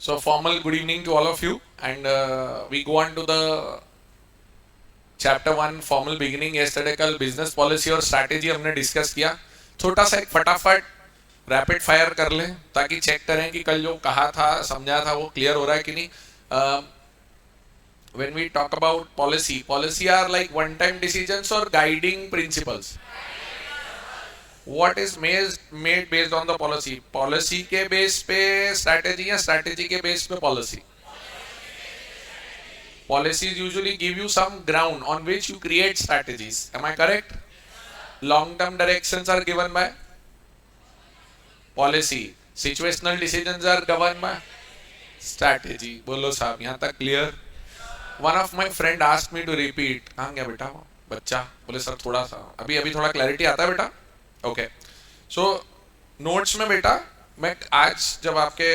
So formal good evening to all of you, and we go on to the chapter 1 formal beginning. Yesterday कल business policy और strategy हमने discuss किया. छोटा सा एक फटाफट रैपिड फायर कर लें ताकि चेक करें कि कल जो कहा था समझा था वो क्लियर हो रहा है कि नहीं. When we talk about policy are like one time decisions or guiding principles. What is made based on the policy के बेस पे strategy या strategy के बेस पे policy. Policies usually give you some ground on which you create strategies. Am I correct? Long-term directions are given by policy. Situational decisions are governed by strategy. बोलो साहब यहाँ तक clear? One of my friend asked me to repeat. कहाँ गया बेटा वो बच्चा? बोले सर थोड़ा सा अभी थोड़ा clarity आता है बेटा? Okay. So notes में बेटा मैं आज जब आपके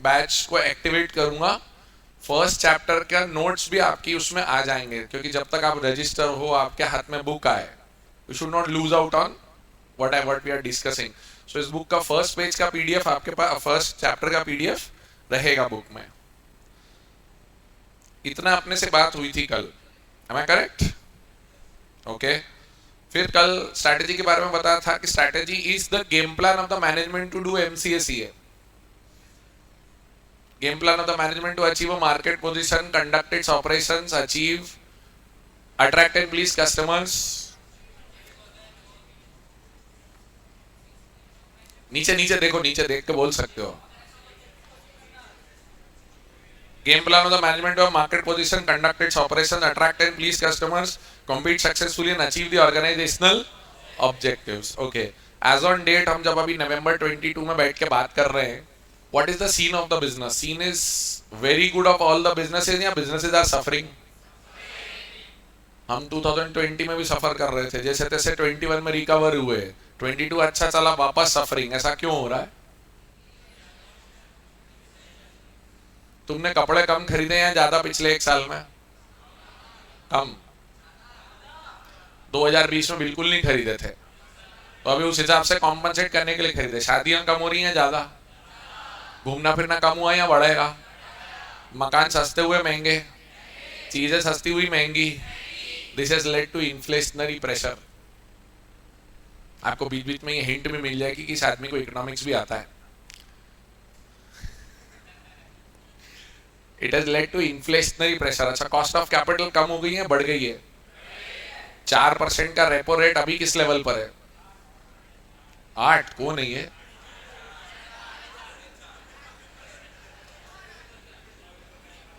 बैच को एक्टिवेट करूँगा फर्स्ट चैप्टर का नोट्स भी आपकी उसमें आ जाएंगे क्योंकि जब तक आप रजिस्टर हो आपके हाथ में बुक आए you should not lose out on what we are discussing. So इस बुक का फर्स्ट पेज का पीडीएफ आपके पास फर्स्ट चैप्टर का पीडीएफ रहेगा बुक में. इतना अपने से बात हुई थी कल. Am I correct? ओके. फिर कल स्ट्रैटेजी के बारे में बताया था कि strategy is the game plan of the management to do MCACA. Game plan of the management to achieve a market position, conduct its operations, achieve, attract and please customers. नीचे देखो नीचे देख के बोल सकते हो. Game plan of the management of market position, conduct its operations, attract and please customers, compete successfully and achieve the organizational objectives. Okay. As on date हम जब अभी नवंबर 22 में बैठ के बात कर रहे हैं. What is the scene of the business? Scene is very good of all the businesses या businesses are suffering. हम 2020 में भी सफर कर रहे थे जैसे तैसे 21 में रिकवर हुए 22 अच्छा चला वापस सफरिंग. ऐसा क्यों हो रहा है? तुमने कपड़े कम खरीदे या ज्यादा पिछले एक साल में? कम. 2020 में बिल्कुल नहीं खरीदे थे तो अभी उस हिसाब से कॉम्पनसेट करने के लिए खरीदे. शादियां कम हो रही हैं ज्यादा. घूमना फिरना कम हुआ या बढ़ेगा? मकान सस्ते हुए महंगे. चीजें सस्ती हुई महंगी. This has led to inflationary pressure. आपको बीच बीच में ये हिंट भी मिल जाएगी कि इस आदमी को इकोनॉमिक्स भी आता है. It has led to inflationary pressure. अच्छा कॉस्ट ऑफ कैपिटल कम हो गई है बढ़ गई है? 4% का रेपो रेट अभी किस लेवल पर है? 8. को नहीं है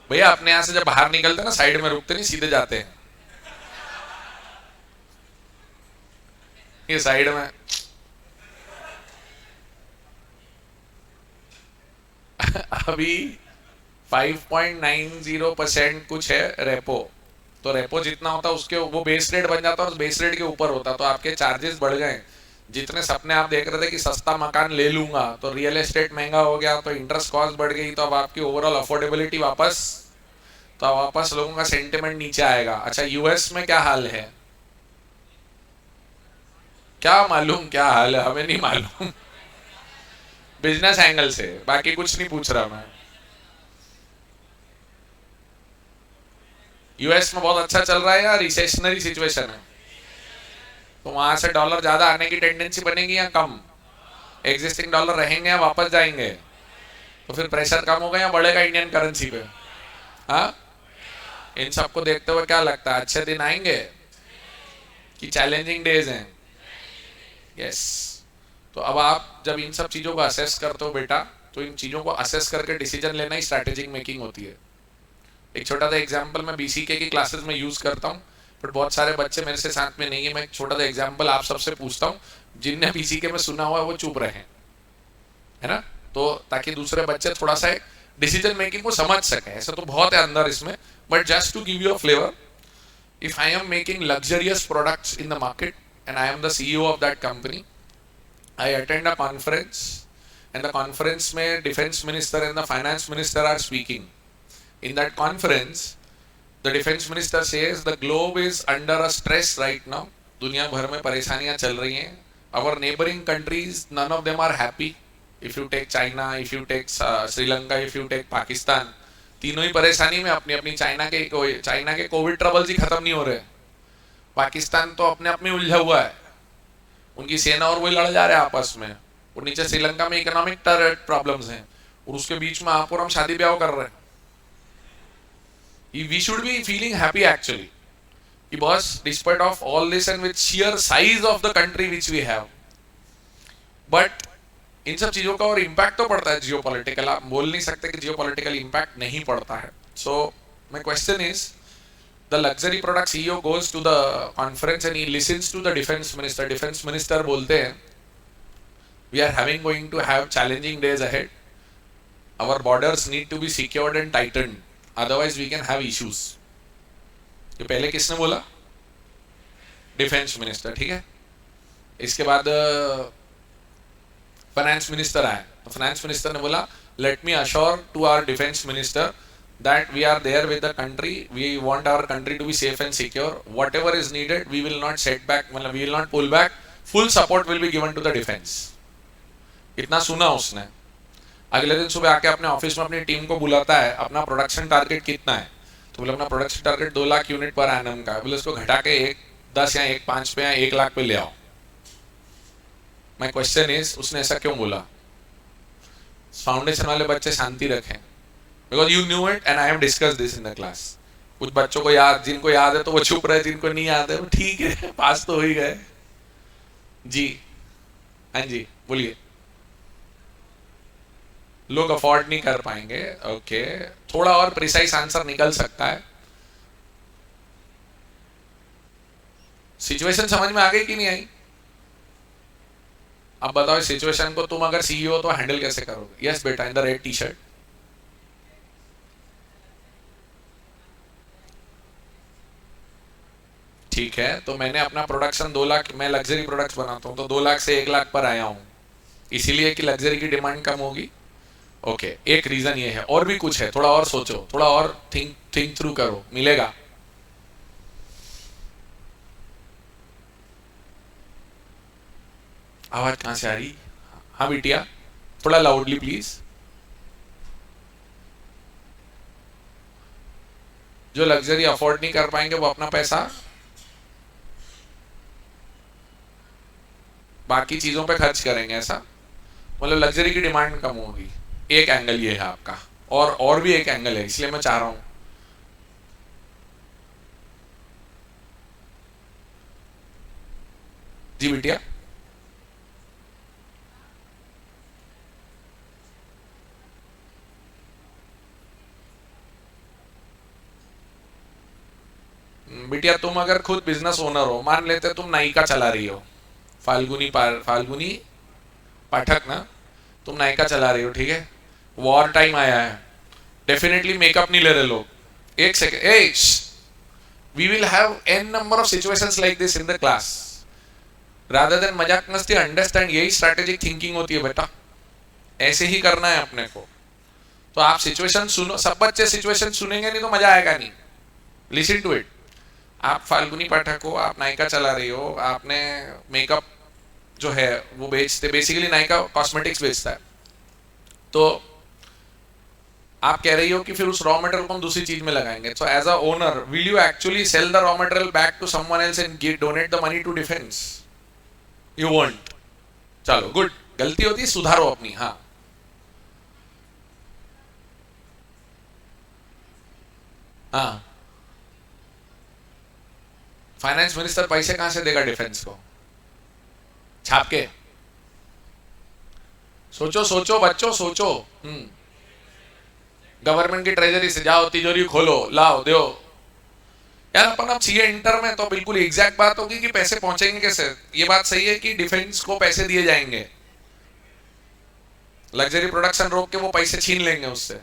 भैया. अपने यहां से जब बाहर निकलते ना साइड में रुकते नहीं सीधे जाते हैं. ये साइड में अभी 5.90% कुछ है रेपो. तो रेपो जितना होता है उसके वो बेस रेट बन जाता है और बेस रेट के ऊपर होता तो आपके चार्जेस बढ़ गए. जितने सपने आप देख रहे थे कि सस्ता मकान ले लूंगा तो रियल एस्टेट महंगा हो गया तो इंटरेस्ट कॉस्ट बढ़ गई तो अब आपकी ओवरऑल अफोर्डेबिलिटी वापस लोगों का सेंटिमेंट नीचे आएगा. अच्छा यूएस में क्या हाल है? क्या मालूम क्या हाल है? हमें नहीं मालूम. बिजनेस एंगल से बाकी कुछ नहीं पूछ रहा मैं. यूएस में बहुत अच्छा चल रहा है या रिसेशनरी सिचुएशन है? तो वहां से डॉलर ज्यादा आने की टेंडेंसी बनेगी या कम? एग्जिस्टिंग डॉलर रहेंगे या वापस जाएंगे? तो फिर प्रेशर कम होगा या बढ़ेगा इंडियन करेंसी पे? हाँ. इन सबको देखते हुए क्या लगता है अच्छे दिन आएंगे कि चैलेंजिंग डेज हैं? यस. तो अब आप जब इन सब चीजों को असेस करते हो बेटा तो इन चीजों को असेस करके डिसीजन लेना ही स्ट्रैटेजिक मेकिंग होती है. एक छोटा सा एग्जांपल मैं बीसीके की क्लासेस में यूज करता हूँ बट बहुत सारे बच्चे मेरे से साथ में नहीं है. मैं एक छोटा सा एग्जांपल आप सबसे पूछता हूँ जिनने बीसीके में सुना हुआ है वो चुप रहे है ना तो ताकि दूसरे बच्चे थोड़ा सा डिसीजन मेकिंग को समझ सके. ऐसा तो बहुत है अंदर इसमें but just to give you a flavour. If I am making luxurious products in the market and I am the CEO of that company I attend a conference and the conference में defence minister and the finance minister are speaking. In that conference the defence minister says the globe is under a stress right now. दुनिया भर में परेशानियां चल रही हैं. Our neighbouring countries none of them are happy. If you take China, if you take Sri Lanka, if you take Pakistan, तीनों ही परेशानी में अपनी अपनी। चाइना के कोविड ट्रबल्स ही खत्म नहीं हो रहे। पाकिस्तान तो अपने आप में उलझा हुआ है, उनकी सेना और वही लड़ जा रहे हैं आपस में। और नीचे श्रीलंका में इकोनॉमिक प्रॉब्लम्स हैं, और उसके बीच में आप और हम शादी ब्याह कर रहे हैं। We should be feeling happy actually कि boss, despite of all this and with sheer size of the country which we have, but इन सब चीजों का और इम्पैक्ट तो पड़ता है जियोपॉलिटिकल। आप बोल नहीं सकते कि जियोपॉलिटिकल इम्पैक्ट नहीं पड़ता है। So my question is, the luxury product CEO goes to the conference and he listens to the defence minister. Defence minister बोलते हैं, we are going to have challenging days ahead, our borders need to be secured and tightened, otherwise we can have issues. ये पहले किसने बोला? Defence minister, ठीक है। इसके बाद फाइनेंस मिनिस्टर आए, तो फाइनेंस मिनिस्टर ने बोला, let me assure to our defence minister that we are there with the country, we want our country to be safe and secure, whatever is needed we will not set back, मतलब we will not pull back, full support will be given to the defense। इतना सुना उसने। अगले दिन सुबह आके अपने office में अपनी टीम को बुलाता है, अपना प्रोडक्शन टारगेट कितना है, तो बोले अपना production target 2 lakh unit per annum का। बोले उसको घटा के 1.10 या 1.5 पे या 1 लाख पे ले आओ। माय क्वेश्चन इज, उसने ऐसा क्यों बोला? फाउंडेशन वाले बच्चे शांति रखें, because you knew it and I have discuss this in the class. कुछ बच्चों को याद, जिनको याद है तो वो चुप रहे, जिनको नहीं याद है वो ठीक है, पास तो हो ही गए। जी हाँ जी बोलिए। लोग अफोर्ड नहीं कर पाएंगे, ओके। थोड़ा और प्रिसाइज आंसर निकल सकता है। सिचुएशन समझ में आ गई कि नहीं आई? अब बताओ, सिचुएशन को तुम अगर सीईओ तो हैंडल कैसे करोगे? यस बेटा, in the red T shirt. ठीक है, तो मैंने अपना प्रोडक्शन 2 लाख, मैं लग्जरी प्रोडक्ट्स बनाता हूं, तो 2 लाख से 1 लाख पर आया हूं, इसीलिए कि लग्जरी की डिमांड कम होगी। ओके, एक रीजन ये है। और भी कुछ है? थोड़ा और सोचो, थोड़ा और थिंक थ्रू करो, मिलेगा। आवाज कहां से आ रही? हाँ बिटिया, थोड़ा लाउडली प्लीज। जो लग्जरी अफोर्ड नहीं कर पाएंगे वो अपना पैसा बाकी चीजों पे खर्च करेंगे, ऐसा मतलब लग्जरी की डिमांड कम होगी। एक एंगल ये है आपका, और भी एक एंगल है, इसलिए मैं चाह रहा हूं। जी बिटिया, बिटिया तुम अगर खुद बिजनेस ओनर हो, मान लेते तुम नायिका चला रही हो, फाल्गुनी पाठक ना, तुम नायिका चला रही हो, ठीक है। वॉर टाइम आया है, डेफिनेटली मेकअप नहीं ले रहे लोग। एक second, we will have an number of situations like this in the class. Rather than मजाक मस्ती, अंडरस्टैंड, यही स्ट्रैटेजिक थिंकिंग होती है बेटा, ऐसे ही करना है अपने को। तो आप सिचुएशन सुनो, सब बच्चे सिचुएशन सुनेंगे नहीं तो मजा आएगा नहीं। Listen to it. आप फाल्गुनी पाठक हो, आप नायिका चला रही हो, आपने मेकअप जो है वो बेचते, बेसिकली नायिका कॉस्मेटिक्स बेचता है, तो आप कह रही हो कि फिर उस रॉ मटेरियल को हम दूसरी चीज में लगाएंगे। So as a owner, will you actually sell the raw material back to someone else and donate the money to defence? You won't. चलो गुड, गलती होती है सुधारो अपनी। हाँ हाँ, फाइनेंस मिनिस्टर पैसे कहां से देगा डिफेंस को? छाप के? सोचो सोचो बच्चों, सोचो। गवर्नमेंट की ट्रेजरी से जाओ, तिजोरी खोलो, लाओ, दो। यार अपन अब सीए इंटर में तो बिल्कुल एग्जैक्ट बात होगी कि पैसे पहुंचेंगे कैसे। ये बात सही है कि डिफेंस को पैसे दिए जाएंगे, लग्जरी प्रोडक्शन रोक के वो पैसे छीन लेंगे उससे।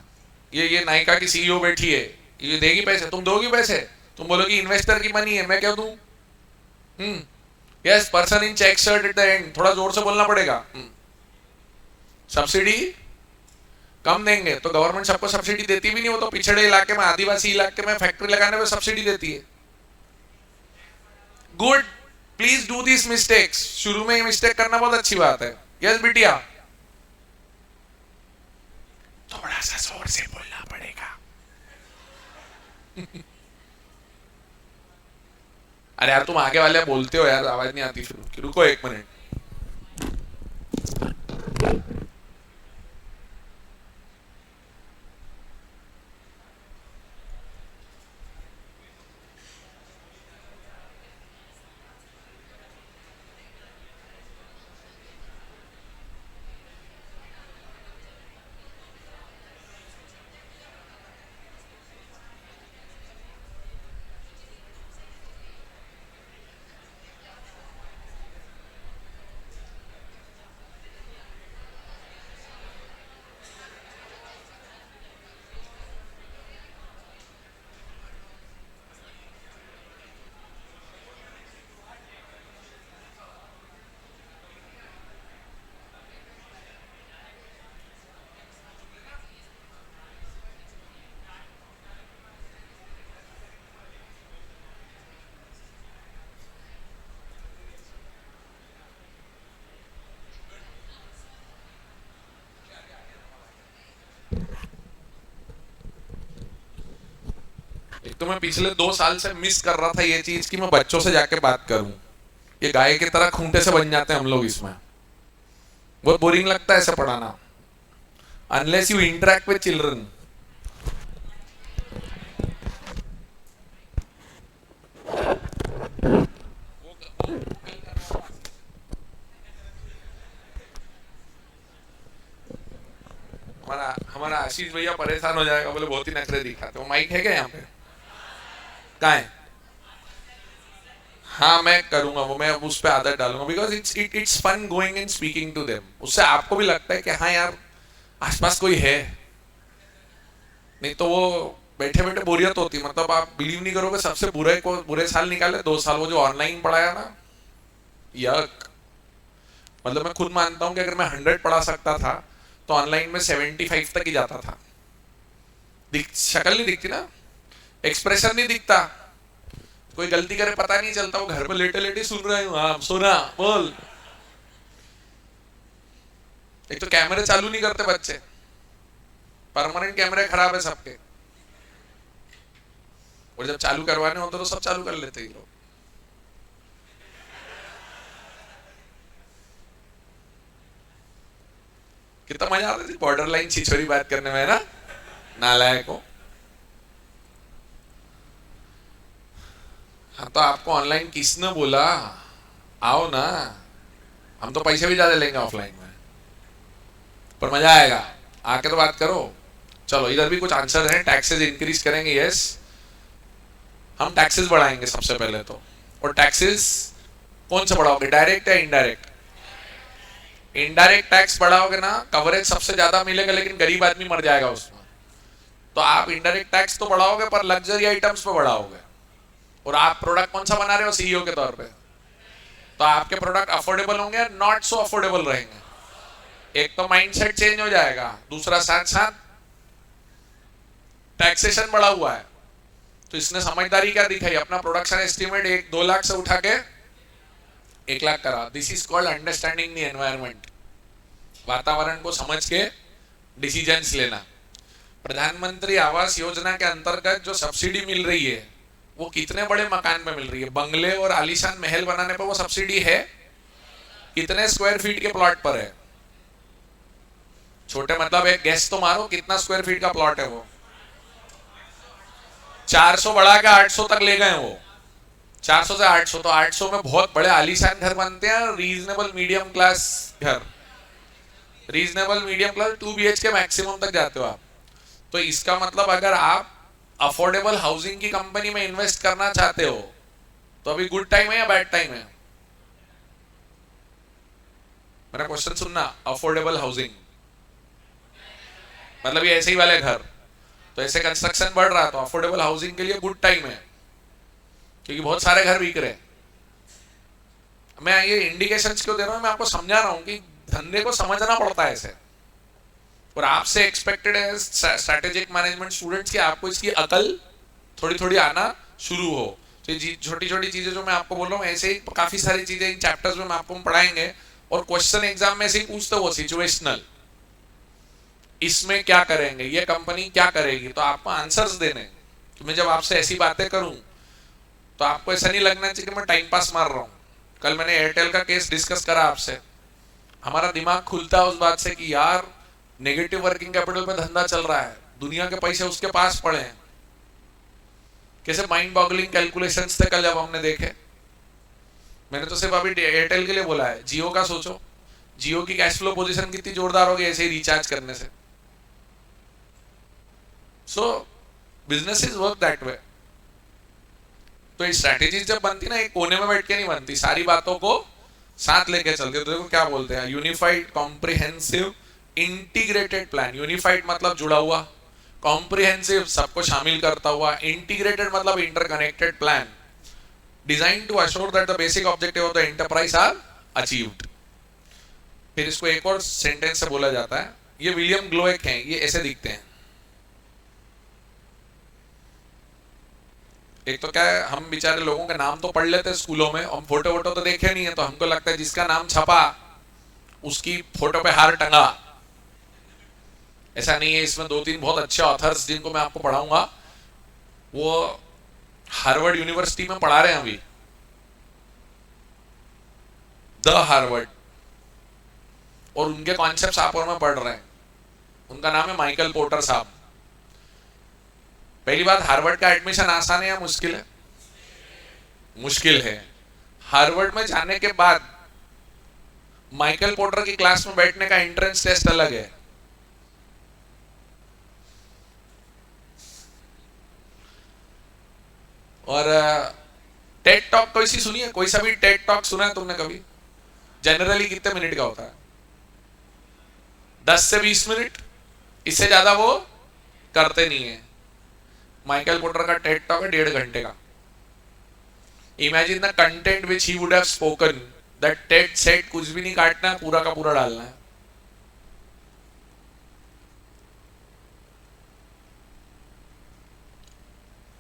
ये नायिका की सीईओ बैठी है, ये देगी पैसे, तुम दोगी पैसे? तुम बोलोगी इन्वेस्टर की मनी है, मैं क्या दूं? Yes, person in check shirt at the end. थोड़ा जोर से बोलना पड़ेगा। सब्सिडी कम देंगे तो गवर्नमेंट सबको सब्सिडी देती भी नहीं, वो तो पिछड़े इलाके में, आदिवासी इलाके में फैक्ट्री लगाने में सब्सिडी देती है। Good, please do this mistakes. शुरू में ये मिस्टेक करना बहुत अच्छी बात है। यस बिटिया, थोड़ा सा जोर से बोलना पड़ेगा। अरे यार तुम आगे वाले बोलते हो यार, आवाज नहीं आती फिर, रुको एक मिनट। एक तो मैं पिछले 2 साल से मिस कर रहा था ये चीज कि मैं बच्चों से जाके बात करूं। ये गाय की तरह खूंटे से बन जाते हैं हम लोग इसमें। बहुत बोरिंग लगता है ऐसे पढ़ाना, unless you interact with children. हमारा हमारा आशीष भैया परेशान हो जाएगा, बोले बहुत ही नखरे दिखाते हो। माइक है क्या यहाँ पे? कहाँ है? हाँ मैं करूंगा वो, मैं उस पर आदत डालूंगा, because it's fun going and speaking to them. उससे आपको भी लगता है कि हाँ यार आसपास कोई है। नहीं तो वो बैठे बैठे बोरियत होती। मतलब आप बिलीव नहीं करोगे, सबसे बुरे साल निकाले 2 साल वो जो ऑनलाइन पढ़ाया ना, यक। मतलब मैं खुद मानता हूँ कि अगर मैं 100 पढ़ा सकता था तो ऑनलाइन में 75 तक ही जाता था। शक्ल नहीं दिखती ना, एक्सप्रेशन नहीं दिखता, कोई गलती करे पता नहीं चलता, वो घर पे लेटे लेटे सुन रहे हूँ, हाँ सुना बोल। एक तो कैमरे चालू नहीं करते बच्चे, परमानेंट कैमरे खराब है सबके, और जब चालू करवाने होते तो सब चालू कर लेते ही लोग। कितना मजा आता है बॉर्डर लाइन छिछोरी बात करने में, है ना, नालायक हो। हाँ तो आपको ऑनलाइन किसने बोला? आओ ना, हम तो पैसे भी ज्यादा लेंगे ऑफलाइन में, पर मजा आएगा, आके तो बात करो। चलो इधर भी कुछ आंसर है। टैक्सेस इंक्रीज करेंगे, यस। हम टैक्सेस बढ़ाएंगे सबसे पहले तो। और टैक्सेस कौन सा बढ़ाओगे, डायरेक्ट या इनडायरेक्ट? इनडायरेक्ट टैक्स बढ़ाओगे ना, कवरेज सबसे ज्यादा मिलेगा, लेकिन गरीब आदमी मर जाएगा उसमें। तो आप इनडायरेक्ट टैक्स तो बढ़ाओगे पर लग्जरी आइटम्स पे बढ़ाओगे। और आप प्रोडक्ट कौन सा बना रहे हो सीईओ के तौर पे, तो आपके प्रोडक्ट अफोर्डेबल होंगे, नॉट सो अफोर्डेबल रहेंगे। एक तो माइंडसेट चेंज हो जाएगा, दूसरा साथ साथ टैक्सेशन बढ़ा हुआ है। तो इसने समझदारी क्या दिखाई, अपना प्रोडक्शन एस्टिमेट 1-2 लाख से उठा के 1 लाख करा। This is called understanding the environment. वातावरण को समझ के डिसीजंस लेना। प्रधानमंत्री आवास योजना के अंतर्गत जो सब्सिडी मिल रही है वो कितने बड़े मकान पे मिल रही है? बंगले और आलीशान महल बनाने पे वो सब्सिडी है? कितने स्क्वायर फीट के प्लॉट पर है? छोटे मतलब एक गैस तो मारो, कितना स्क्वायर फीट का प्लॉट है वो? 400 बढ़ा के 800 तक ले गए वो। 400 से 800, तो 800 में बहुत बड़े आलीशान घर बनते हैं। रीजनेबल मीडियम क्लास घर, reasonable medium class 2 BHK maximum तक जाते हो आप। तो इसका मतलब अगर आप अफोर्डेबल हाउसिंग की कंपनी में इन्वेस्ट करना चाहते हो तो अभी गुड टाइम है या बैड टाइम है? मेरा क्वेश्चन सुनना। अफोर्डेबल हाउसिंग मतलब ये ऐसे ही वाले घर, तो ऐसे कंस्ट्रक्शन बढ़ रहा है तो अफोर्डेबल हाउसिंग के लिए गुड टाइम है, क्योंकि बहुत सारे घर बिक रहे। मैं ये इंडिकेशंस क्यों दे रहा हूं, मैं आपको समझा रहा हूं कि धंधे को समझना पड़ता है ऐसे। और आपसे एक्सपेक्टेड है स्ट्रेटेजिक मैनेजमेंट स्टूडेंट्स कि आपको इसकी अकल थोड़ी थोड़ी आना शुरू हो। तो ये छोटी छोटी चीजें जो मैं आपको बोल रहा हूँ, ऐसे ही काफी सारी चीजें इन चैप्टर्स में हम आपको पढ़ाएंगे। और क्वेश्चन एग्जाम में से ही पूछते हो, सिचुएशनल। इसमें क्या करेंगे, ये कंपनी क्या करेगी, तो आपको आंसर्स देने। तो मैं जब आपसे ऐसी बातें करूं तो आपको ऐसा नहीं लगना चाहिए कि मैं टाइम पास मार रहा हूं। कल मैंने एयरटेल का केस डिस्कस करा आपसे, हमारा दिमाग खुलता है उस बात से कि यार नेगेटिव वर्किंग कैपिटल में धंधा चल रहा है, दुनिया के पैसे उसके पास पड़े हैं। कैसे माइंड बॉगलिंग कैलकुलेशंस थे कल जब हमने देखे। मैंने तो सिर्फ अभी एयरटेल के लिए बोला है, जियो का सोचो, जियो की कैश फ्लो पोजीशन कितनी जोरदार होगी ऐसे ही रिचार्ज करने से। सो बिजनेसेस वर्क दैट वे। तो ये स्ट्रैटेजी जब बनती ना, एक कोने में बैठ के नहीं बनती, सारी बातों को साथ लेके चलती है। तो देखो क्या बोलते हैं, unified comprehensive integrated plan. Unified मतलब जुड़ा हुआ, कॉम्प्रिहेंसिव सबको शामिल करता हुआ, इंटीग्रेटेड मतलब interconnected plan design to assure that the basic objective of the enterprise are achieved. फिर इसको एक और सेंटेंस से बोला जाता है, ये विलियम ग्लोएक हैं, ये ऐसे दिखते हैं। एक तो क्या है, हम बेचारे लोगों के नाम तो पढ़ लेते हैं स्कूलों में, हम फोटो वोटो तो देखे नहीं है, तो हमको लगता है जिसका नाम छपा उसकी फोटो पे हार टंगा। ऐसा नहीं है, इसमें 2-3 बहुत अच्छे ऑथर्स जिनको मैं आपको पढ़ाऊंगा, वो हार्वर्ड यूनिवर्सिटी में पढ़ा रहे हैं अभी, द हार्वर्ड, और उनके कॉन्सेप्ट्स आप और मैं पढ़ रहे हैं। उनका नाम है माइकल पोर्टर साहब। पहली बात, हार्वर्ड का एडमिशन आसान है या मुश्किल है? मुश्किल है। हार्वर्ड में जाने के बाद माइकल पोर्टर की क्लास में बैठने का एंट्रेंस टेस्ट अलग है। और टेड टॉक कोई सी सुनी है? कोई सा भी टेड टॉक सुना है तुमने कभी? जनरली कितने मिनट का होता है? 10 से 20 मिनट, इससे ज्यादा वो करते नहीं है। माइकल पोर्टर का टेड टॉक है 1.5 घंटे का। Imagine the content which he would have spoken, that Ted set कुछ भी नहीं काटना है, पूरा का पूरा डालना है।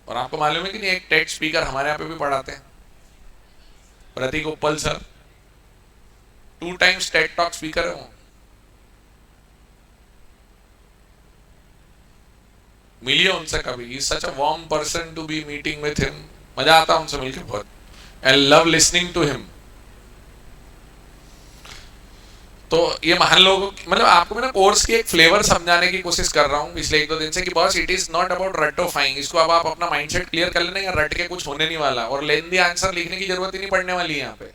और आपको मालूम है कि नहीं, एक टेड स्पीकर हमारे यहाँ पे भी पढ़ाते हैं, Prateek Uppal sir, 2 times TED talk speaker है वो। मिलिए उनसे कभी, he is such a warm person to be meeting with him. मजा आता है उनसे मिलकर बहुत, I love listening to him. तो ये महान लोगों, मतलब आपको मैं ना कोर्स की एक फ्लेवर समझाने की कोशिश कर रहा हूँ पिछले 1-2 दिन से कि boss it is not about रटोफाइंग। इसको अब आप अपना माइंडसेट क्लियर कर लेना, या रट के कुछ होने नहीं वाला, और लेंदी आंसर लिखने की जरूरत ही नहीं पड़ने वाली है यहाँ पे।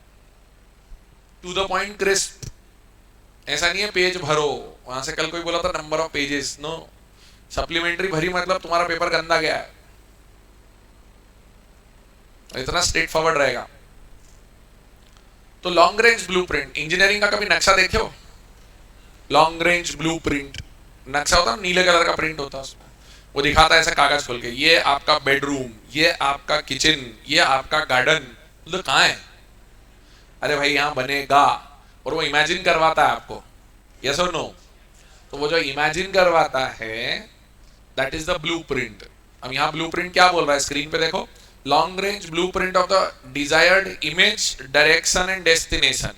To the point, crisp. ऐसा नहीं है पेज भरो, वहां से कल कोई बोला था number of pages, no. Supplementary भरी मतलब तुम्हारा पेपर गंदा गया है, इतना स्ट्रेट फॉरवर्ड रहेगा। तो लॉन्ग रेंज ब्लूप्रिंट, इंजीनियरिंग का कभी नक्शा देखे हो? लॉन्ग रेंज ब्लूप्रिंट नक्शा होता है, नीले कलर का प्रिंट होता है उसमें, वो दिखाता है ऐसा कागज खोल के, ये आपका बेडरूम, ये आपका किचन, ये आपका गार्डन। तो कहाँ है? अरे भाई यहाँ बनेगा, और वो इमेजिन करवाता है आपको, यस और नो? तो वो जो इमेजिन करवाता है, दैट इज द ब्लूप्रिंट। अब यहाँ ब्लूप्रिंट क्या बोल रहा है, स्क्रीन पे देखो, long range blueprint of the desired image, direction and destination.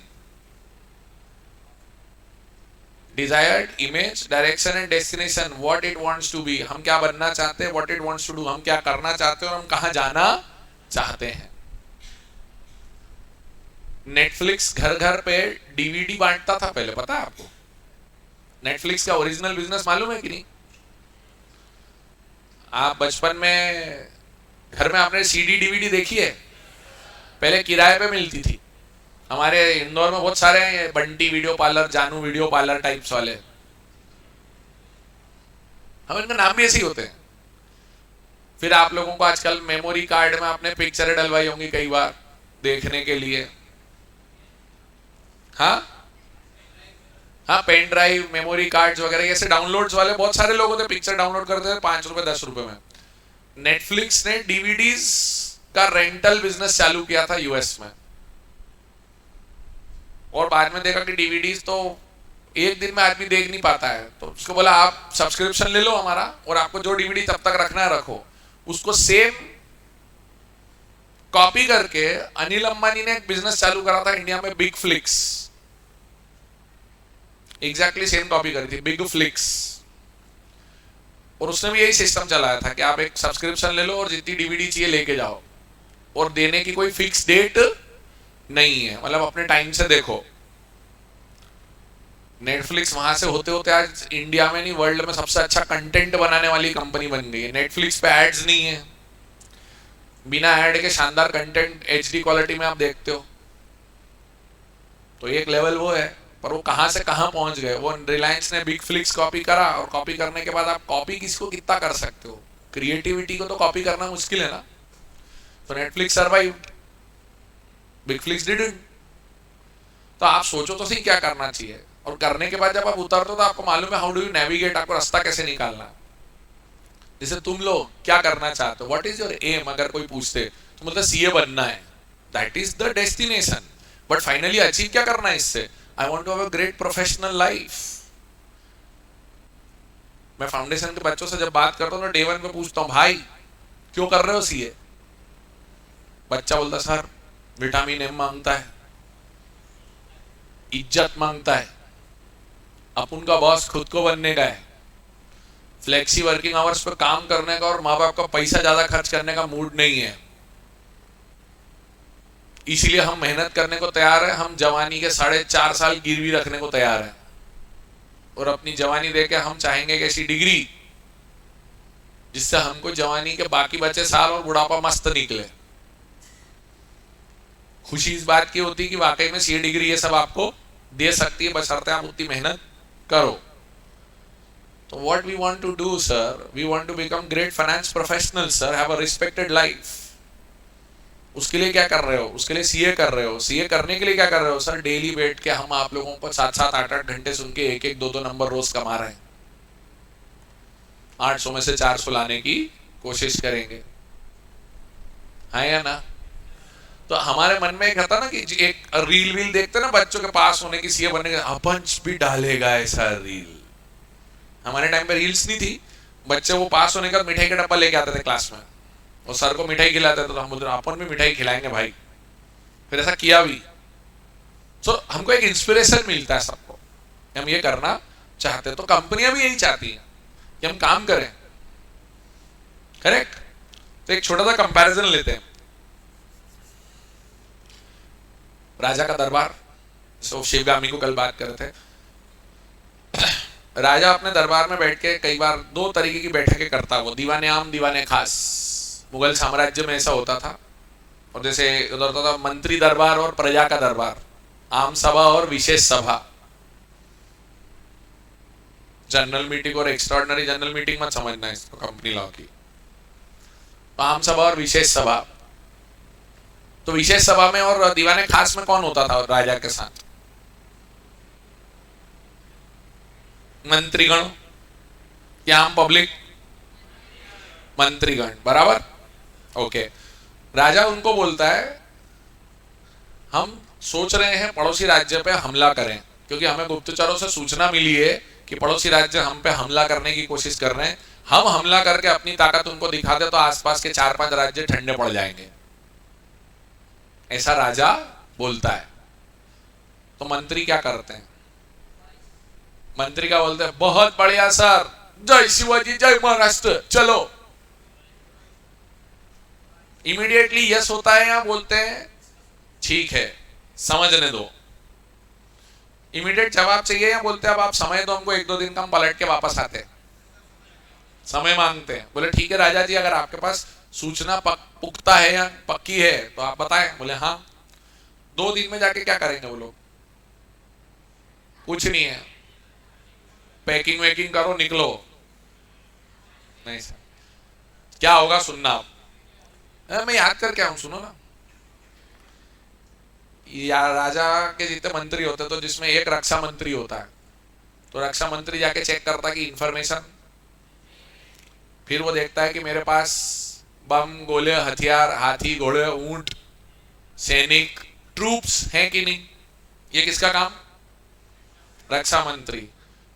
Desired image, direction and destination, what it wants to be, हम क्या बनना चाहते हैं, what it wants to do, हम क्या करना चाहते हैं और हम कहाँ जाना चाहते हैं। नेटफ्लिक्स घर घर पे डीवीडी बांटता था पहले, पता है आपको? नेटफ्लिक्स का ओरिजिनल बिजनेस मालूम है कि नहीं? आप बचपन में घर में आपने सीडी डीवीडी देखी है? पहले किराए पे मिलती थी। हमारे इंदौर में बहुत सारे हैं, बंटी वीडियो पार्लर, जानू वीडियो पार्लर टाइप्स वाले, हम इनका नाम भी ऐसे ही होते हैं। फिर आप लोगों को आजकल मेमोरी कार्ड में आपने पिक्चरें डलवाई होंगी कई बार देखने के लिए, हाँ हाँ, पेन ड्राइव, मेमोरी कार्ड्स वगैरह, ऐसे डाउनलोड्स वाले बहुत सारे लोग होते, पिक्चर डाउनलोड करते थे 5 रुपए 10 रुपए में। नेटफ्लिक्स ने डीवीडीज का रेंटल बिजनेस चालू किया था यूएस में, और बाद में देखा कि डीवीडीज तो एक दिन में आदमी देख नहीं पाता है, तो उसको बोला आप सब्सक्रिप्शन ले लो हमारा, और आपको जो डीवीडी तब तक रखना है रखो। उसको सेम कॉपी करके अनिल अंबानी ने एक बिजनेस चालू करा था इंडिया में, big flix. Exactly same copy करी थी, बिग फ्लिक्स। और उसने भी यही सिस्टम चलाया था कि आप एक सब्सक्रिप्शन ले लो और जितनी डीवीडी चाहिए लेके जाओ, और देने की कोई फिक्स डेट नहीं है, मतलब अपने टाइम से देखो। नेटफ्लिक्स वहां से होते होते आज इंडिया में नहीं वर्ल्ड में सबसे अच्छा कंटेंट बनाने वाली कंपनी बन गई है। नेटफ्लिक्स पे एड्स नहीं है, बिना एड के शानदार कंटेंट एचडी क्वालिटी में आप देखते हो। तो एक लेवल वो है, पर वो कहां से कहां पहुंच गए। वो रिलायंस ने बिग फ्लिक्स कॉपी करा, और कॉपी करने के बाद आप कॉपी किसको कितना कर सकते हो, क्रिएटिविटी को तो कॉपी करना मुश्किल है ना। तो Netflix survived, big flix didn't. तो आप सोचो तो सही क्या करना चाहिए, और करने के बाद जब आप उतरते हो तो आपको मालूम है हाउ डू यू नेविगेट, आपको रास्ता कैसे निकालना। जैसे तुम लोग क्या करना चाहते हो, व्हाट इज योर एम, अगर कोई पूछते तो बोलते सीए बनना है, that is the destination, but finally achieve क्या करना है इससे, I want to have a great professional life. मैं फाउंडेशन के बच्चों से जब बात करता हूँ ना, डे 1 पे पूछता हूँ भाई क्यों कर रहे हो सीए, बच्चा बोलता सर विटामिन एम मांगता है, इज्जत मांगता है, अपन का बॉस खुद को बनने का है, फ्लेक्सी वर्किंग आवर्स पर काम करने का और माँ बाप का पैसा ज्यादा खर्च करने का मूड नहीं है, इसलिए हम मेहनत करने को तैयार है, हम जवानी के 4.5 साल गिरवी रखने को तैयार है, और अपनी जवानी देके हम चाहेंगे कि ऐसी डिग्री जिससे हमको जवानी के बाकी बचे साल और बुढ़ापा मस्त निकले। खुशी इस बात की होती कि वाकई में सी डिग्री ये सब आपको दे सकती है, बशर्ते आप उतनी मेहनत करो। तो what we want to do sir, we want to become great finance professional sir, have a respected life. उसके लिए क्या कर रहे हो, उसके लिए सीए कर रहे हो। सीए करने के लिए क्या कर रहे हो सर, डेली बैठ के हम आप लोगों को 7-7 8-8 घंटे सुन के 1-1 2-2 नंबर रोज कमा रहे हैं, 800 में से 400 लाने की कोशिश करेंगे, है या ना। तो हमारे मन में एक था ना कि एक रील वील देखते ना बच्चों के पास होने की, सीए बनने का, पंच भी डालेगा ऐसा रील। हमारे टाइम पे रील्स नहीं थी, बच्चे वो पास होने का मिठाई का डब्बा लेके आते थे क्लास में, और सर को मिठाई खिलाते थे, तो हम बोलते अपन भी मिठाई खिलाएंगे भाई, फिर ऐसा किया भी। तो हमको एक इंस्पिरेशन मिलता है सबको, हम ये करना चाहते हैं। तो कंपनियां भी यही चाहती हैं कि हम काम करें, करेक्ट। तो एक छोटा सा कंपैरिजन लेते हैं, राजा का दरबार, शिवगामी को कल बात कर रहे थे। राजा अपने दरबार में बैठ के कई बार 2 तरीके की बैठकें करता, वो दीवाने आम दीवाने खास। मुगल साम्राज्य में ऐसा होता था, और जैसे उधर होता था मंत्री दरबार और प्रजा का दरबार, आम सभा और विशेष सभा। जनरल मीटिंग और एक्स्ट्राऑर्डिनरी जनरल मीटिंग मत समझना इसको कंपनी लॉ की। आम सभा और विशेष सभा, तो विशेष सभा में और दीवाने खास में कौन होता था राजा के साथ, मंत्रीगण या आम पब्लिक, मंत्रीगण, बराबर। ओके, राजा उनको बोलता है हम सोच रहे हैं पड़ोसी राज्य पे हमला करें, क्योंकि हमें गुप्तचरों से सूचना मिली है कि पड़ोसी राज्य हम पे हमला करने की कोशिश कर रहे हैं। हम हमला करके अपनी ताकत उनको दिखा दे तो आसपास के 4-5 राज्य ठंडे पड़ जाएंगे, ऐसा राजा बोलता है। तो मंत्री क्या करते हैं, मंत्री क्या बोलते हैं, बहुत बढ़िया सर, जय शिवाजी जय महाराष्ट्र, चलो। इमीडिएटली यस होता है या बोलते हैं ठीक है समझने दो, इमीडिएट जवाब चाहिए या बोलते हैं अब आप समय दो हमको 1-2 दिन का, हम पलट के वापस आते हैं, समय मांगते हैं। बोले ठीक है राजा जी, अगर आपके पास सूचना पुख्ता है या पक्की है तो आप बताएं। बोले हाँ। 2 दिन में जाके क्या करेंगे वो लोग, कुछ नहीं है, पैकिंग वैकिंग करो निकलो। नहीं सर, क्या होगा सुनना आप, मैं याद करके आऊं, सुनो ना। या राजा के जितने मंत्री होते तो जिसमें एक रक्षा मंत्री होता है, तो रक्षा मंत्री जाके चेक करता है कि इंफॉर्मेशन, फिर वो देखता है कि मेरे पास बम गोले हथियार हाथी घोड़े ऊंट सैनिक ट्रूप्स हैं कि नहीं। ये किसका काम, रक्षा मंत्री।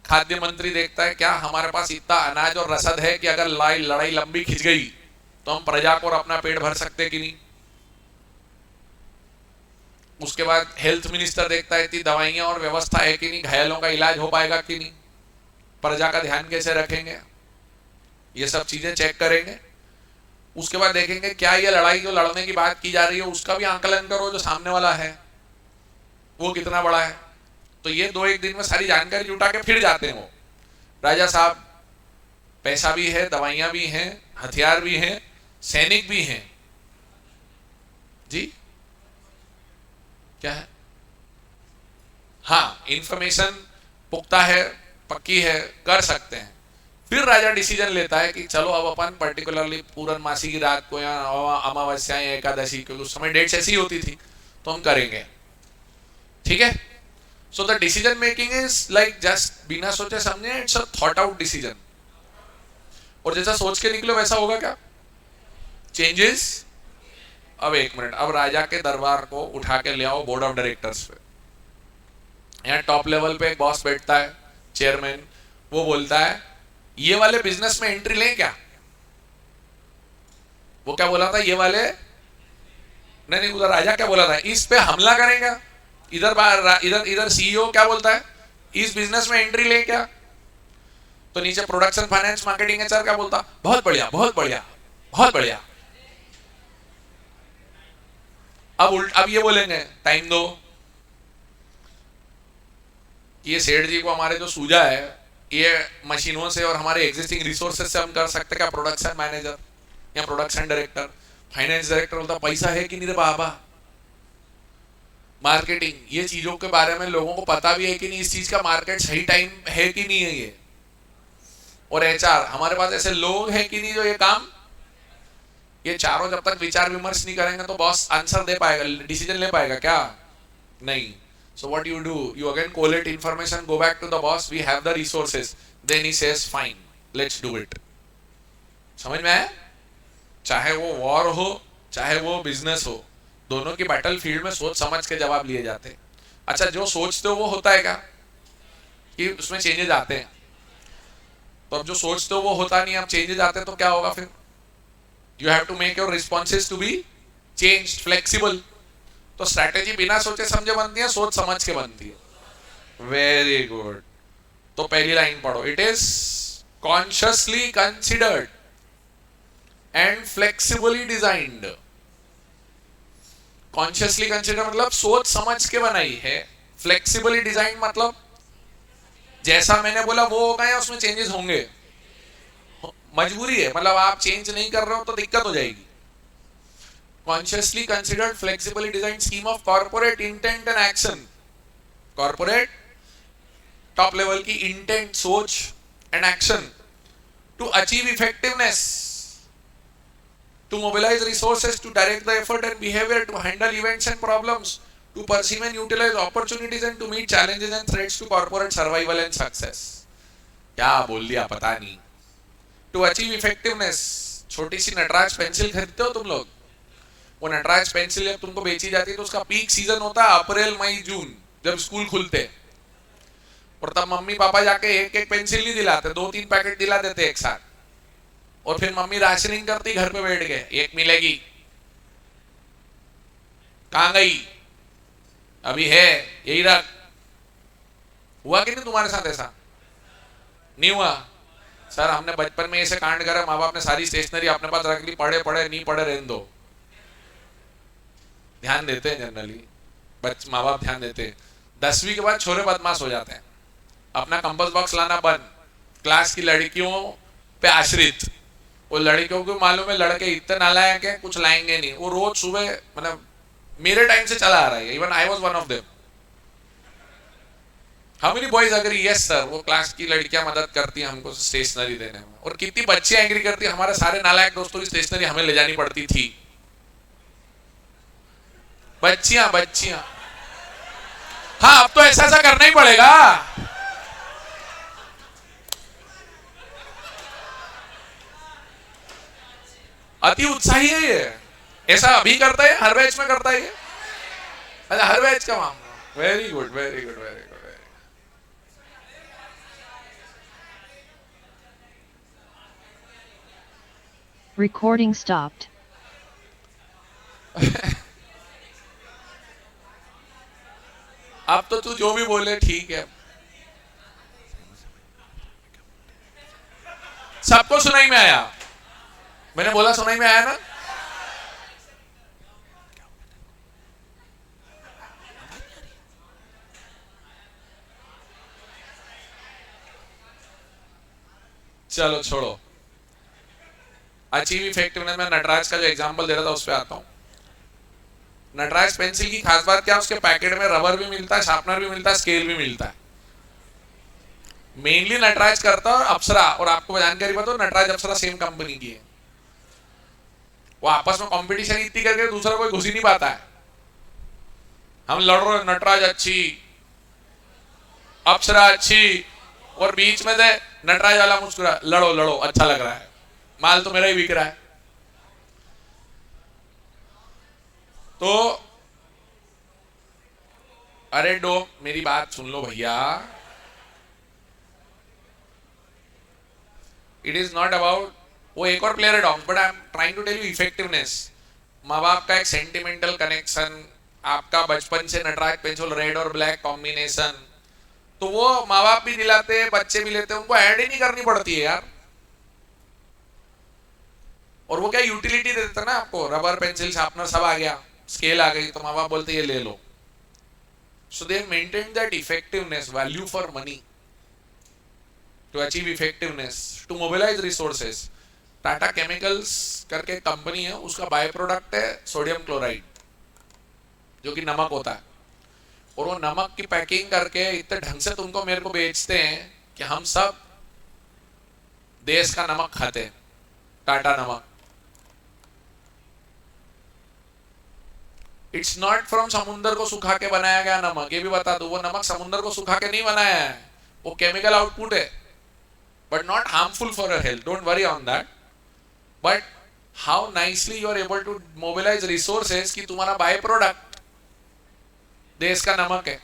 खाद्य मंत्री देखता है क्या हमारे पास इतना अनाज और रसद है कि अगर लड़ाई लंबी खिंच गई तो हम प्रजा को और अपना पेट भर सकते कि नहीं। उसके बाद हेल्थ मिनिस्टर देखता है इतनी दवाइयां और व्यवस्था है कि नहीं, घायलों का इलाज हो पाएगा कि नहीं, प्रजा का ध्यान कैसे रखेंगे। ये सब चीजें चेक करेंगे। उसके बाद देखेंगे क्या ये लड़ाई जो लड़ने की बात की जा रही है उसका भी आंकलन करो, जो सामने वाला है वो कितना बड़ा है। तो ये 2-1 दिन में सारी जानकारी जुटा के फिर जाते हैं वो, राजा साहब पैसा भी है, दवाइयां भी हैं, हथियार भी हैं, सैनिक भी हैं जी। क्या है? हाँ, इंफॉर्मेशन पुख्ता है, पक्की है, कर सकते हैं। फिर राजा डिसीजन लेता है कि चलो अब अपन पर्टिकुलरली पूर्णमासी की रात को या अमावस्या या एकादशी, क्योंकि उस समय डेट्स ऐसी होती थी, तो हम करेंगे। ठीक है? So the decision making is like just बिना सोचे समझे, it's a thought out decision. और जैसा सोच के निकलो वैसा होगा क्या? चेंजेस। अब 1 मिनट, अब राजा के दरबार को उठा के ले आओ बोर्ड ऑफ डायरेक्टर्स पे। यहाँ टॉप लेवल पे एक बॉस बैठता है, चेयरमैन। वो बोलता है ये वाले बिजनेस में एंट्री लें क्या? वो क्या बोला था? ये वाले नहीं, उधर राजा क्या बोला था? इस पे हमला करेंगे। इधर इधर सीईओ क्या बोलता है? इस बिजनेस में एंट्री लें क्या? तो नीचे प्रोडक्शन, फाइनेंस, मार्केटिंग, एचआर क्या बोलता? बहुत बढ़िया, बहुत बढ़िया, बहुत बढ़िया। अब ये बोलेंगे टाइम दो, ये सेठ जी को हमारे जो सूझा है ये मशीनों से और हमारे एग्जिस्टिंग रिसोर्सेज से हम कर सकते क्या? प्रोडक्शन मैनेजर या प्रोडक्शन डायरेक्टर, फाइनेंस डायरेक्टर बोलता पैसा है कि नहीं रे बाबा, मार्केटिंग, ये चीजों के बारे में लोगों को पता भी है कि नहीं, इस चीज का मार्केट सही टाइम है कि नहीं है ये, और एचआर हमारे पास ऐसे लोग हैं कि नहीं जो ये काम, ये चारों जब तक विचार विमर्श नहीं करेंगे तो बॉस आंसर दे पाएगा, डिसीजन ले पाएगा क्या? नहीं। So what you do? You again collate information, go back to the boss. We have the resources. Then he says, fine, let's do it. समझ में आया? चाहे वो वॉर हो, चाहे वो बिजनेस हो, दोनों की बैटल फील्ड में सोच समझ के जवाब लिए जाते हैं। अच्छा, जो सोचते हो वो होता है क्या कि उसमें चेंजेस आते हैं? तो अब जो सोचते हो वो होता नहीं, अब चेंजेस आते हैं तो क्या होगा फिर? You have to make your responses to be changed, flexible. तो स्ट्रैटेजी बिना सोचे समझे बनती है, सोच समझ के बनती है। Very good. तो पहली लाइन पढ़ो, it is consciously considered and flexibly designed. Consciously consider मतलब सोच समझ के बनाई है, फ्लेक्सिबली डिजाइन मतलब जैसा मैंने बोला वो होगा या उसमें चेंजेस होंगे, मजबूरी है, मतलब आप चेंज नहीं कर रहे हो तो दिक्कत हो जाएगी। Consciously considered, flexibly designed scheme of corporate intent and action. Corporate top level की intent, सोच and action to achieve effectiveness, to mobilize resources, to direct the effort and behavior, to handle events and problems, to perceive and utilize opportunities and to meet challenges and threats to corporate survival and success. क्या बोल दिया पता नहीं। To achieve effectiveness, छोटी सी Nataraj pencil खरीदते हो तुम लोग, वो नटराज पेंसिल जब तुमको बेची जाती है तो उसका पीक सीजन होता है अप्रैल, मई, जून, जब स्कूल खुलते, और तब मम्मी पापा जाके एक एक पेंसिल नहीं दिलाते, 2-3 पैकेट दिला देते एक साथ, और फिर मम्मी राशनिंग करती घर पे बैठ के, एक मिलेगी, कहां गई, अभी है यही रख। हुआ कि नहीं तुम्हारे साथ ऐसा? नहीं हुआ? सर हमने बचपन में ऐसे कांड करा, माँ बाप ने सारी स्टेशनरी अपने पास रख ली, पढ़े पढ़े नहीं पढ़े रहने दो। ध्यान देते हैं जनरली माँ बाप, ध्यान देते हैं। 10वीं के बाद छोरे बदमाश हो जाते हैं, अपना कंपास बॉक्स लाना बंद, क्लास की लड़कियों पे आश्रित। वो लड़कियों को मालूम है लड़के इतने नालायक हैं कुछ लाएंगे नहीं, वो रोज सुबह, मतलब मेरे टाइम से चला आ रहा है, even I was one of them. How many boys agree? Yes sir, वो क्लास की लड़कियां मदद करती हैं हमको स्टेशनरी देने में, और कितनी बच्चियां एग्री करती है, हमारे सारे नालायक दोस्तों की स्टेशनरी हमें ले जानी पड़ती थी। बच्चियां हाँ, अब तो ऐसा ऐसा करना ही पड़ेगा। अति उत्साही है ये, ऐसा अभी करता है, हर बैच में करता है ये। अच्छा, हर बैच का मामला। Very good, very good, very good. Recording stopped. अब तो तू जो भी बोले ठीक है। सबको सुनाई में आया? मैंने बोला सुनाई में आया ना? चलो छोड़ो, अचीव इफेक्टिवनेस में नटराज का जो एग्जांपल दे रहा था उस पर आता हूं। नटराज पेंसिल की खास बात क्या, उसके पैकेट में रबर भी मिलता है, शार्पनर भी मिलता है, स्केल भी मिलता है। मेनली नटराज करता है अप्सरा, और आपको जानकारी बताओ नटराज अप्सरा सेम कंपनी की है। वो आपस में कंपटीशन इतनी करके दूसरा कोई घुस ही नहीं पाता है। हम लड़ रहे, नटराज अच्छी, अप्सरा अच्छी, और बीच में से नटराज वाला मुस्कुरा, लड़ो लड़ो, अच्छा लग रहा है, माल तो मेरा ही बिक रहा है। तो अरे डो, मेरी बात सुन लो भैया, इट इज नॉट अबाउट, वो एक और प्लेयर है dog, but I am trying to tell you effectiveness. माँ बाप का एक सेंटिमेंटल कनेक्शन, आपका बचपन से नटराज पेंसिल रेड और ब्लैक कॉम्बिनेशन, तो वो माँ बाप भी दिलाते हैं, बच्चे भी लेते हैं, उनको ऐड ही नहीं करनी पड़ती है यार। और वो क्या यूटिलिटी दे देता ना आपको, रबर पेंसिल शार्पनर सब आ गया, स्केल आ गई, तो माँ बाप बोलते ये ले लो। So they maintain that effectiveness, value for money, to achieve effectiveness, to mobilise resources. Tata Chemicals करके कंपनी है, उसका बाय प्रोडक्ट है सोडियम क्लोराइड, जो कि नमक होता है। और वो नमक की पैकिंग करके इतने ढंग से तुमको मेरे को बेचते हैं कि हम सब देश का नमक खाते हैं, टाटा नमक। इट्स नॉट फ्रॉम समुद्र को सुखा के बनाया गया नमक, ये भी बता दो, वो नमक समुद्र को सुखा के नहीं बनाया है, वो केमिकल आउटपुट है, but not harmful for your health, don't worry on that. But how nicely you are able to mobilise resources कि तुम्हारा बाय प्रोडक्ट देश का नमक है।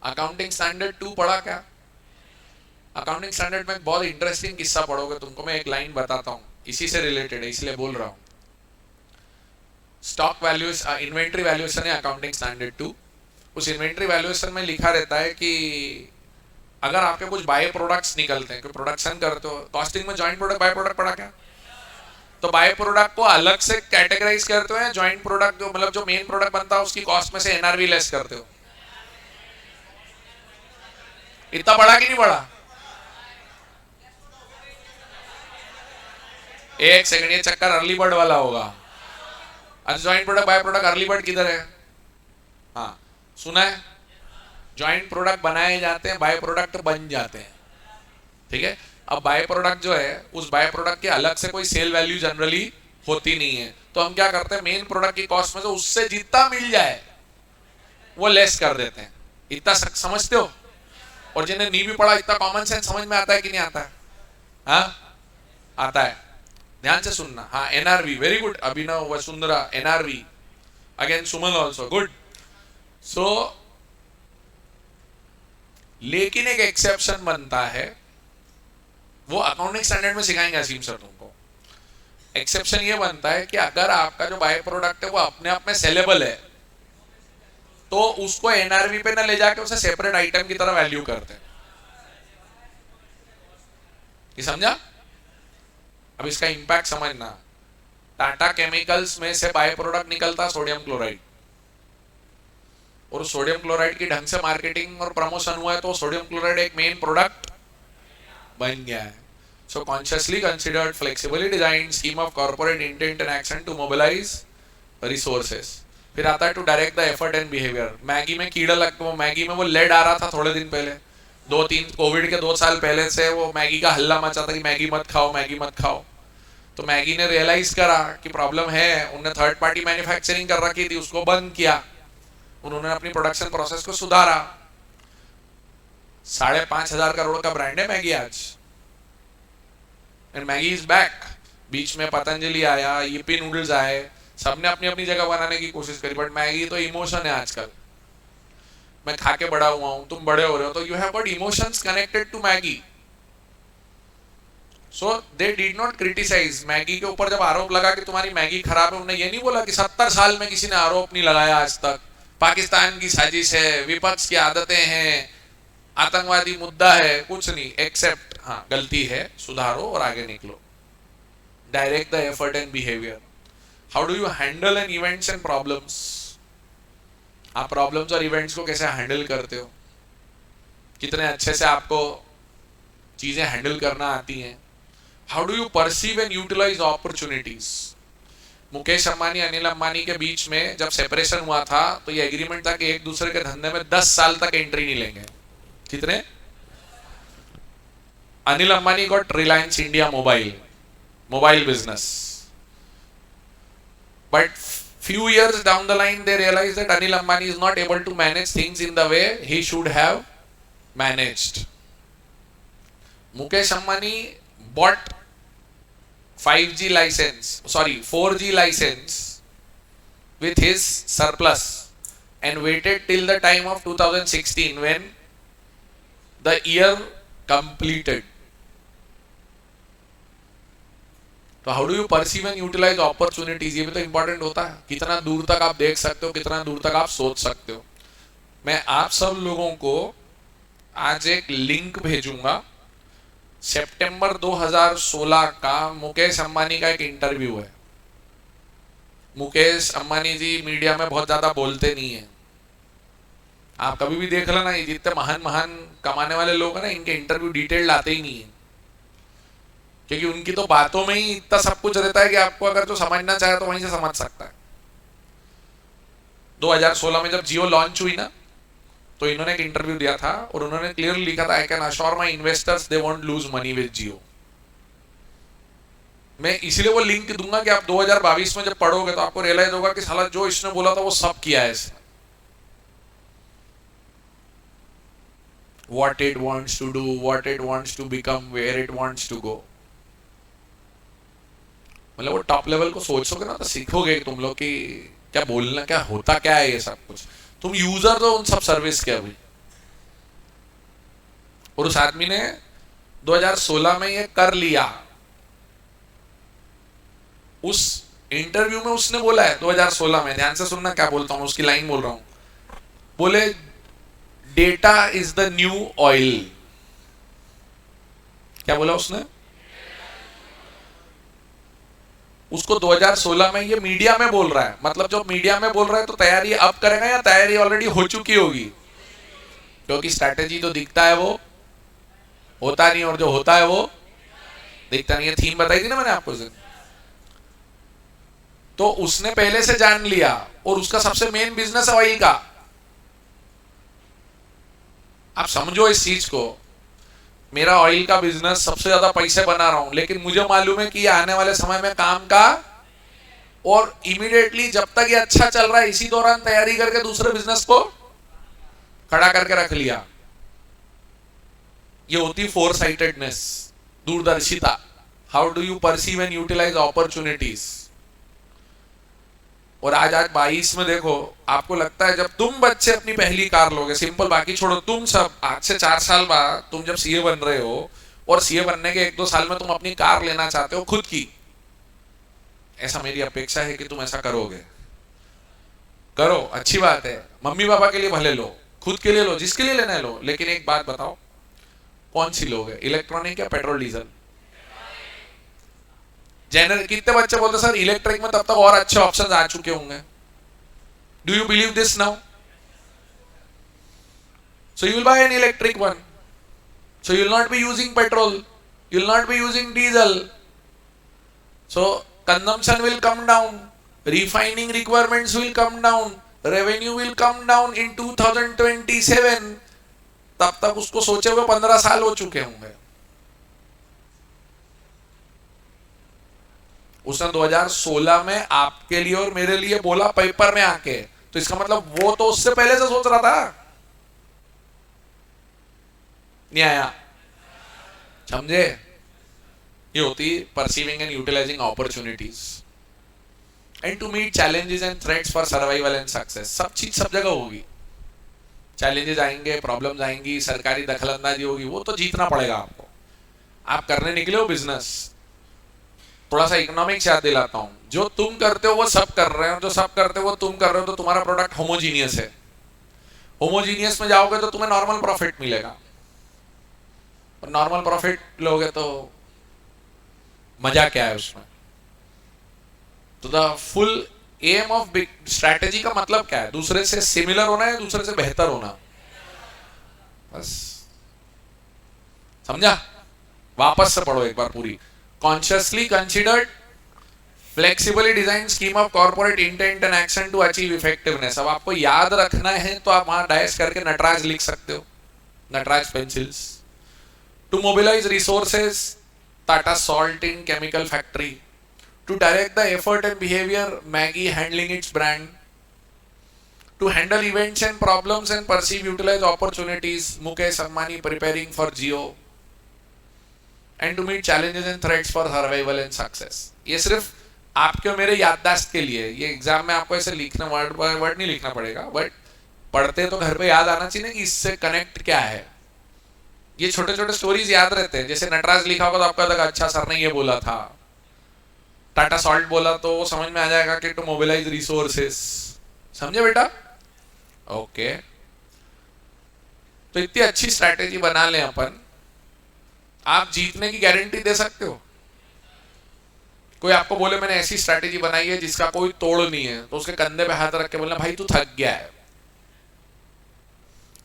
अकाउंटिंग स्टैंडर्ड 2 पढ़ा क्या? अकाउंटिंग स्टैंडर्ड में बहुत इंटरेस्टिंग किस्सा पढ़ोगे तुमको, मैं एक लाइन बताता हूं, इसी से रिलेटेड है इसलिए बोल रहा हूं। स्टॉक वैल्यूज, इन्वेंट्री वैल्यूएशन है अकाउंटिंग स्टैंडर्ड 2। उस इन्वेंट्री वैल्यूएशन में लिखा रहता है कि अगर आपके कुछ बाय प्रोडक्ट्स निकलते हैं, कोई प्रोडक्शन करते हो, कॉस्टिंग में जॉइंट प्रोडक्ट बाय प्रोडक्ट पढ़ा क्या? तो बाय प्रोडक्ट को अलग से कैटेगराइज करते हो, जॉइंट प्रोडक्ट जो मतलब जो मेन प्रोडक्ट बनता है उसकी कॉस्ट में से एनआरवी लेस करते हो। इतना बड़ा कि नहीं बड़ा? एक सेकंड, ये चक्कर अर्ली बर्ड वाला होगा। अच्छा, joint product by product, early bird किधर है? हाँ सुना है, जॉइंट प्रोडक्ट बनाए जाते हैं, बाय प्रोडक्ट बन जाते हैं, ठीक है। अब बाय प्रोडक्ट जो है, उस बाय प्रोडक्ट के अलग से कोई सेल वैल्यू जनरली होती नहीं है, तो हम क्या करते हैं, मेन प्रोडक्ट की कॉस्ट में से उससे जितना मिल जाए वो लेस कर देते हैं। इतना समझते हो? और जिन्हें नहीं भी पढ़ा, इतना कॉमन सेंस समझ में आता है कि नहीं आता है? हाँ आता है, ध्यान से सुनना। हाँ एनआरवी, वेरी गुड अभिनव वसुंधरा, एनआरवी अगेन, सुमन ऑल्सो गुड। सो लेकिन एक एक्सेप्शन बनता है, वो अकाउंटिंग स्टैंडर्ड में सिखाएंगे असीम सर तुमको। एक्सेप्शन ये बनता है कि अगर आपका जो बाय प्रोडक्ट है वो अपने आप में सेलेबल है, तो उसको एनआरवी पे ना ले जाके उसे सेपरेट आइटम की तरह वैल्यू करते हैं। ये समझा? अब इसका इंपैक्ट समझना। टाटा केमिकल्स में से बाय प्रोडक्ट निकलता सोडियम क्लोराइड, और सोडियम क्लोराइड की ढंग से मार्केटिंग और प्रमोशन हुआ है, तो सोडियम क्लोराइड एक मेन प्रोडक्ट बन गया है। So consciously considered, flexibly design scheme of corporate intent and action to mobilise resources. फिर आता है to direct the effort and behaviour. Maggi में कीड़ा लग, वो मैगी में वो लेड आ रहा था थोड़े दिन पहले, 2-3 कोविड के 2 साल पहले से वो मैगी का हल्ला मचा था कि मैगी मत खाओ, मैगी मत खाओ। तो मैगी ने रियलाइज करा कि प्रॉब्लम है, उन्होंने थर्ड पार्टी मैन्युफैक्चरिंग कर रखी थी, उसको बंद किया, उन्होंने अपनी प्रोडक्शन प्रोसेस को सुधारा। 5,500 करोड़ का ब्रांड है मैगी आज, एंड मैगी इज बैक। बीच में पतंजलि आया, यिप्पी नूडल्स आए, सबने अपनी अपनी जगह बनाने की कोशिश करी, बट मैगी तो इमोशन है आजकल। मैं खा के बड़ा हुआ हूं, तुम बड़े हो रहे हो, तो you have got emotions connected to Maggi. So they did not criticise. Maggi के ऊपर जब आरोप लगा कि तुम्हारी मैगी खराब है, उन्होंने ये नहीं बोला कि 70 साल में किसी ने आरोप नहीं लगाया आज तक, पाकिस्तान की साजिश है, विपक्ष की आदतें हैं, आतंकवादी मुद्दा है, कुछ नहीं, एक्सेप्ट हाँ गलती है, सुधारो और आगे निकलो. Direct the effort and behaviour. How do you handle an events and problems. आप प्रॉब्लम्स और इवेंट्स को कैसे हैंडल करते हो, कितने अच्छे से आपको चीजें हैंडल करना आती हैं. How do you perceive and utilise opportunities. Mukesh Ambani Anil Ambani के बीच में जब सेपरेशन हुआ था तो ये एग्रीमेंट था कि एक दूसरे के धंधे में 10 साल तक एंट्री नहीं लेंगे. कितने. Anil Ambani got Reliance India mobile business, but few years down the line they realized that Anil Ambani is not able to manage things in the way he should have managed. Mukesh Ambani bought 4G license with his surplus and waited till the time of 2016 when the year completed. तो how do you perceive and utilise opportunities, ये भी तो important होता है. कितना दूर तक आप देख सकते हो, कितना दूर तक आप सोच सकते हो. मैं आप सब लोगों को आज एक लिंक भेजूंगा. सितंबर 2016 का मुकेश अंबानी का एक इंटरव्यू है. मुकेश अंबानी जी मीडिया में बहुत ज्यादा बोलते नहीं है. आप कभी भी देख लेना, ये जितने महान कमाने वाले लोग हैं ना, इनके इंटरव्यू डिटेल्ड आते ही नहीं है, क्योंकि उनकी तो बातों में ही इतना सब कुछ रहता है कि आपको अगर जो समझना चाहे तो वहीं से समझ सकता है. 2016 में जब जियो लॉन्च हुई ना, तो इन्होंने एक इंटरव्यू दिया था और उन्होंने क्लियरली लिखा था, I can assure my investors they won't lose money with Jio. मैं इसलिए वो लिंक दूंगा कि आप 2022 में जब पढ़ोगे तो आपको रियलाइज होगा कि साला जो इसने बोला था वो सब किया है इसने. What it wants to do, what it wants to become, where it wants to go. मतलब वो टॉप लेवल को सोचोगे ना तो सीखोगे तुम लोग कि क्या बोलना, क्या होता क्या है ये सब कुछ. तुम यूजर तो उन सब सर्विस के अभी. और उस आदमी ने 2016 में ये कर लिया. उस इंटरव्यू में उसने बोला है 2016 में, ध्यान से सुनना क्या बोलता हूं, उसकी लाइन बोल रहा हूं. बोले data is the new oil. क्या बोला उसने. उसको 2016 में ये मीडिया में बोल रहा है. मतलब जो मीडिया में बोल रहा है तो तैयारी अब करेगा या तैयारी ऑलरेडी हो चुकी होगी, क्योंकि स्ट्रैटेजी तो दिखता है वो होता नहीं, और जो होता है वो दिखता नहीं है. थीम बताई थी ना मैंने आपको. तो उसने पहले से जान लिया, और उसका सबसे मेन बिजनेस है ऑयल का. आप समझो इस चीज को. मेरा ऑयल का बिजनेस सबसे ज्यादा पैसे बना रहा हूं, लेकिन मुझे मालूम है कि ये आने वाले समय में काम का, और इमीडिएटली जब तक ये अच्छा चल रहा है इसी दौरान तैयारी करके दूसरे बिजनेस को खड़ा करके रख लिया. ये होती फोरसाइटेडनेस, दूरदर्शिता. How do you perceive and utilise opportunities. और आज 22 में देखो, आपको लगता है जब तुम बच्चे अपनी पहली कार लोगे, सिंपल, बाकी छोड़ो, तुम सब आज से 4 साल बाद तुम जब सीए बन रहे हो और सीए बनने के 1-2 साल में तुम अपनी कार लेना चाहते हो खुद की, ऐसा मेरी अपेक्षा है कि तुम ऐसा करोगे. करो, अच्छी बात है. मम्मी पापा के लिए भले लो, खुद के लिए लो, जिसके लिए लेना है लो, लेकिन एक बात बताओ, कौन सी लोगे, इलेक्ट्रॉनिक या पेट्रोल डीजल. जनरल कितने बच्चे बोलते सर इलेक्ट्रिक में तब तक और अच्छे ऑप्शंस आ चुके होंगे. Do you believe this now. So you will buy an electric one. So you will not be using petrol, you will not be using diesel. So consumption will come down, refining requirements will come down, revenue will come down in 2027. तब तक उसको सोचे हुए 15 साल हो चुके होंगे. उसने 2016 में आपके लिए और मेरे लिए बोला पेपर में आके, तो इसका मतलब वो तो उससे पहले से सोच रहा था. नहीं आया, समझे. ये होती perceiving and utilising opportunities and to meet challenges and threats for survival and success. सब चीज सब जगह होगी. चैलेंजेस आएंगे, प्रॉब्लम्स आएंगी, सरकारी दखलंदाजी होगी, वो तो जीतना पड़ेगा आपको. आप करने निकले हो बिजनेस. थोड़ा सा इकोनॉमिक्स याद दिलाता हूं. जो तुम करते हो वो सब कर रहे हो, जो सब करते हो वो तुम कर रहे हो, तो तुम्हारा प्रोडक्ट होमोजीनियस है. होमोजीनियस में जाओगे तो तुम्हें नॉर्मल प्रॉफिट मिलेगा. नॉर्मल प्रॉफिट लोगे तो मजा क्या है उसमें? तो the full aim of big strategy का मतलब क्या है? दूसरे से सिमिलर होना है, दूसरे से बेहतर होना, बस। समझा? वापस से पढ़ो एक बार पूरी। Consciously considered flexibly design scheme of corporate intent and action to achieve effectiveness. अब आपको याद रखना है तो आप वहां डैश करके नटराज लिख सकते हो, Nataraj pencils. To mobilise resources, Tata salt in chemical factory. To direct the effort and behaviour, Maggi handling its brand. To handle events and problems and perceive utilise opportunities, Mukesh Ambani preparing for Jio. And to meet challenges and threats for survival and success. ये सिर्फ आपके और मेरे याददाश्त के लिए, ये exam में आपको ऐसे लिखना, वर्ड बाय वर्ड नहीं लिखना पड़ेगा, बट पढ़ते तो घर पे याद आना चाहिए ना कि इससे कनेक्ट क्या है। ये छोटे छोटे स्टोरीज याद रहते हैं। जैसे नटराज लिखा होगा तो आपका लगा अच्छा सर ने ये बोला था, टाटा सॉल्ट बोला तो समझ में आ जाएगा कि टू मोबिलाइज रिसोर्सेस। समझे बेटा? ओके। तो इतनी अच्छी स्ट्रैटेजी बना लें अपन, आप जीतने की गारंटी दे सकते हो? कोई आपको बोले मैंने ऐसी स्ट्रैटेजी बनाई है जिसका कोई तोड़ नहीं है, तो उसके कंधे पे हाथ रख के बोलना भाई तू थक गया है,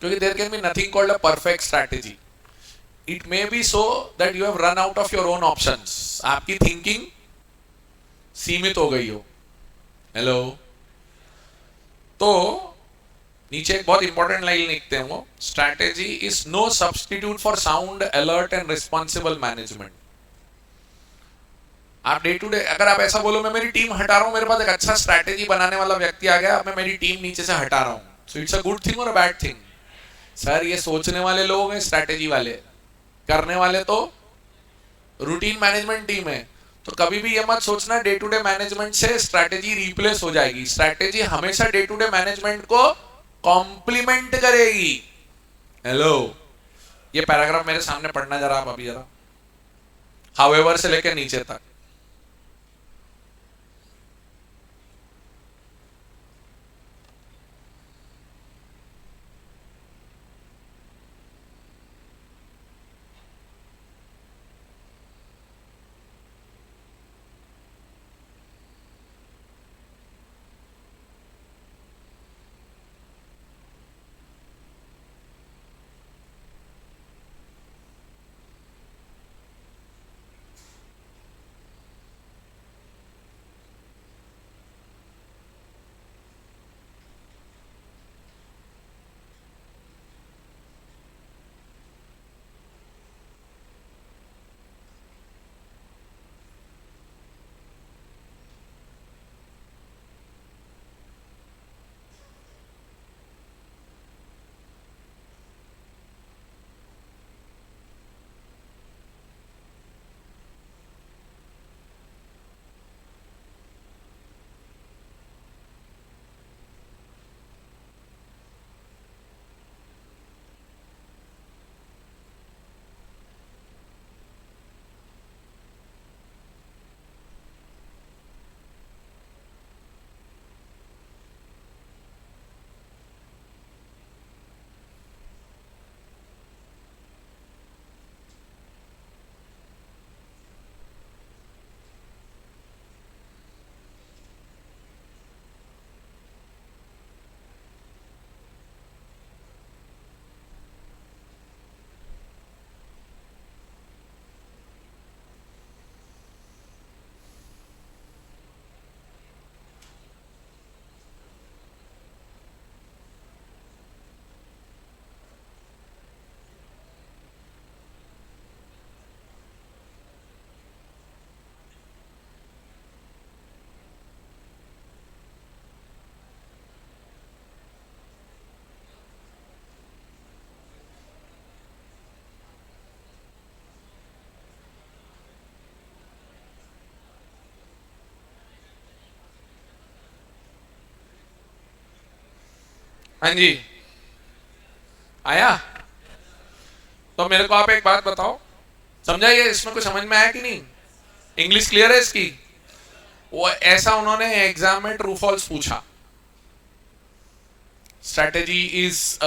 क्योंकि there can be nothing called a perfect strategy. It may be so that you have run out of your own options, आपकी थिंकिंग सीमित हो गई हो। हेलो? तो नीचे एक बहुत इंपॉर्टेंट लाइन लिखते हैं वो, strategy is no substitute for sound, alert and responsible management. आप डे टू डे अगर आप ऐसा बोलो मैं मेरी टीम हटा रहा हूं, मेरे पास एक अच्छा स्ट्रैटेजी बनाने वाला व्यक्ति आ गया, अब मैं मेरी टीम नीचे से हटा रहा हूं, so it's a good thing और अ बैड थिंग? सर ये सोचने वाले लोग हैं स्ट्रैटेजी वाले, करने वाले तो रूटीन मैनेजमेंट टीम है। तो कभी भी ये मत सोचना डे टू डे मैनेजमेंट से स्ट्रैटेजी रिप्लेस हो जाएगी। स्ट्रैटेजी हमेशा डे टू डे मैनेजमेंट को कॉम्प्लीमेंट करेगी। हेलो? ये पैराग्राफ मेरे सामने पढ़ना जरा आप अभी जरा, हाउएवर से लेकर नीचे तक। हाँ जी, आया? तो मेरे को आप एक बात बताओ, समझा ये इसमें कुछ समझ में आया कि नहीं? इंग्लिश क्लियर है इसकी? वो ऐसा उन्होंने एग्जाम में ट्रू फॉल्स पूछा, strategy is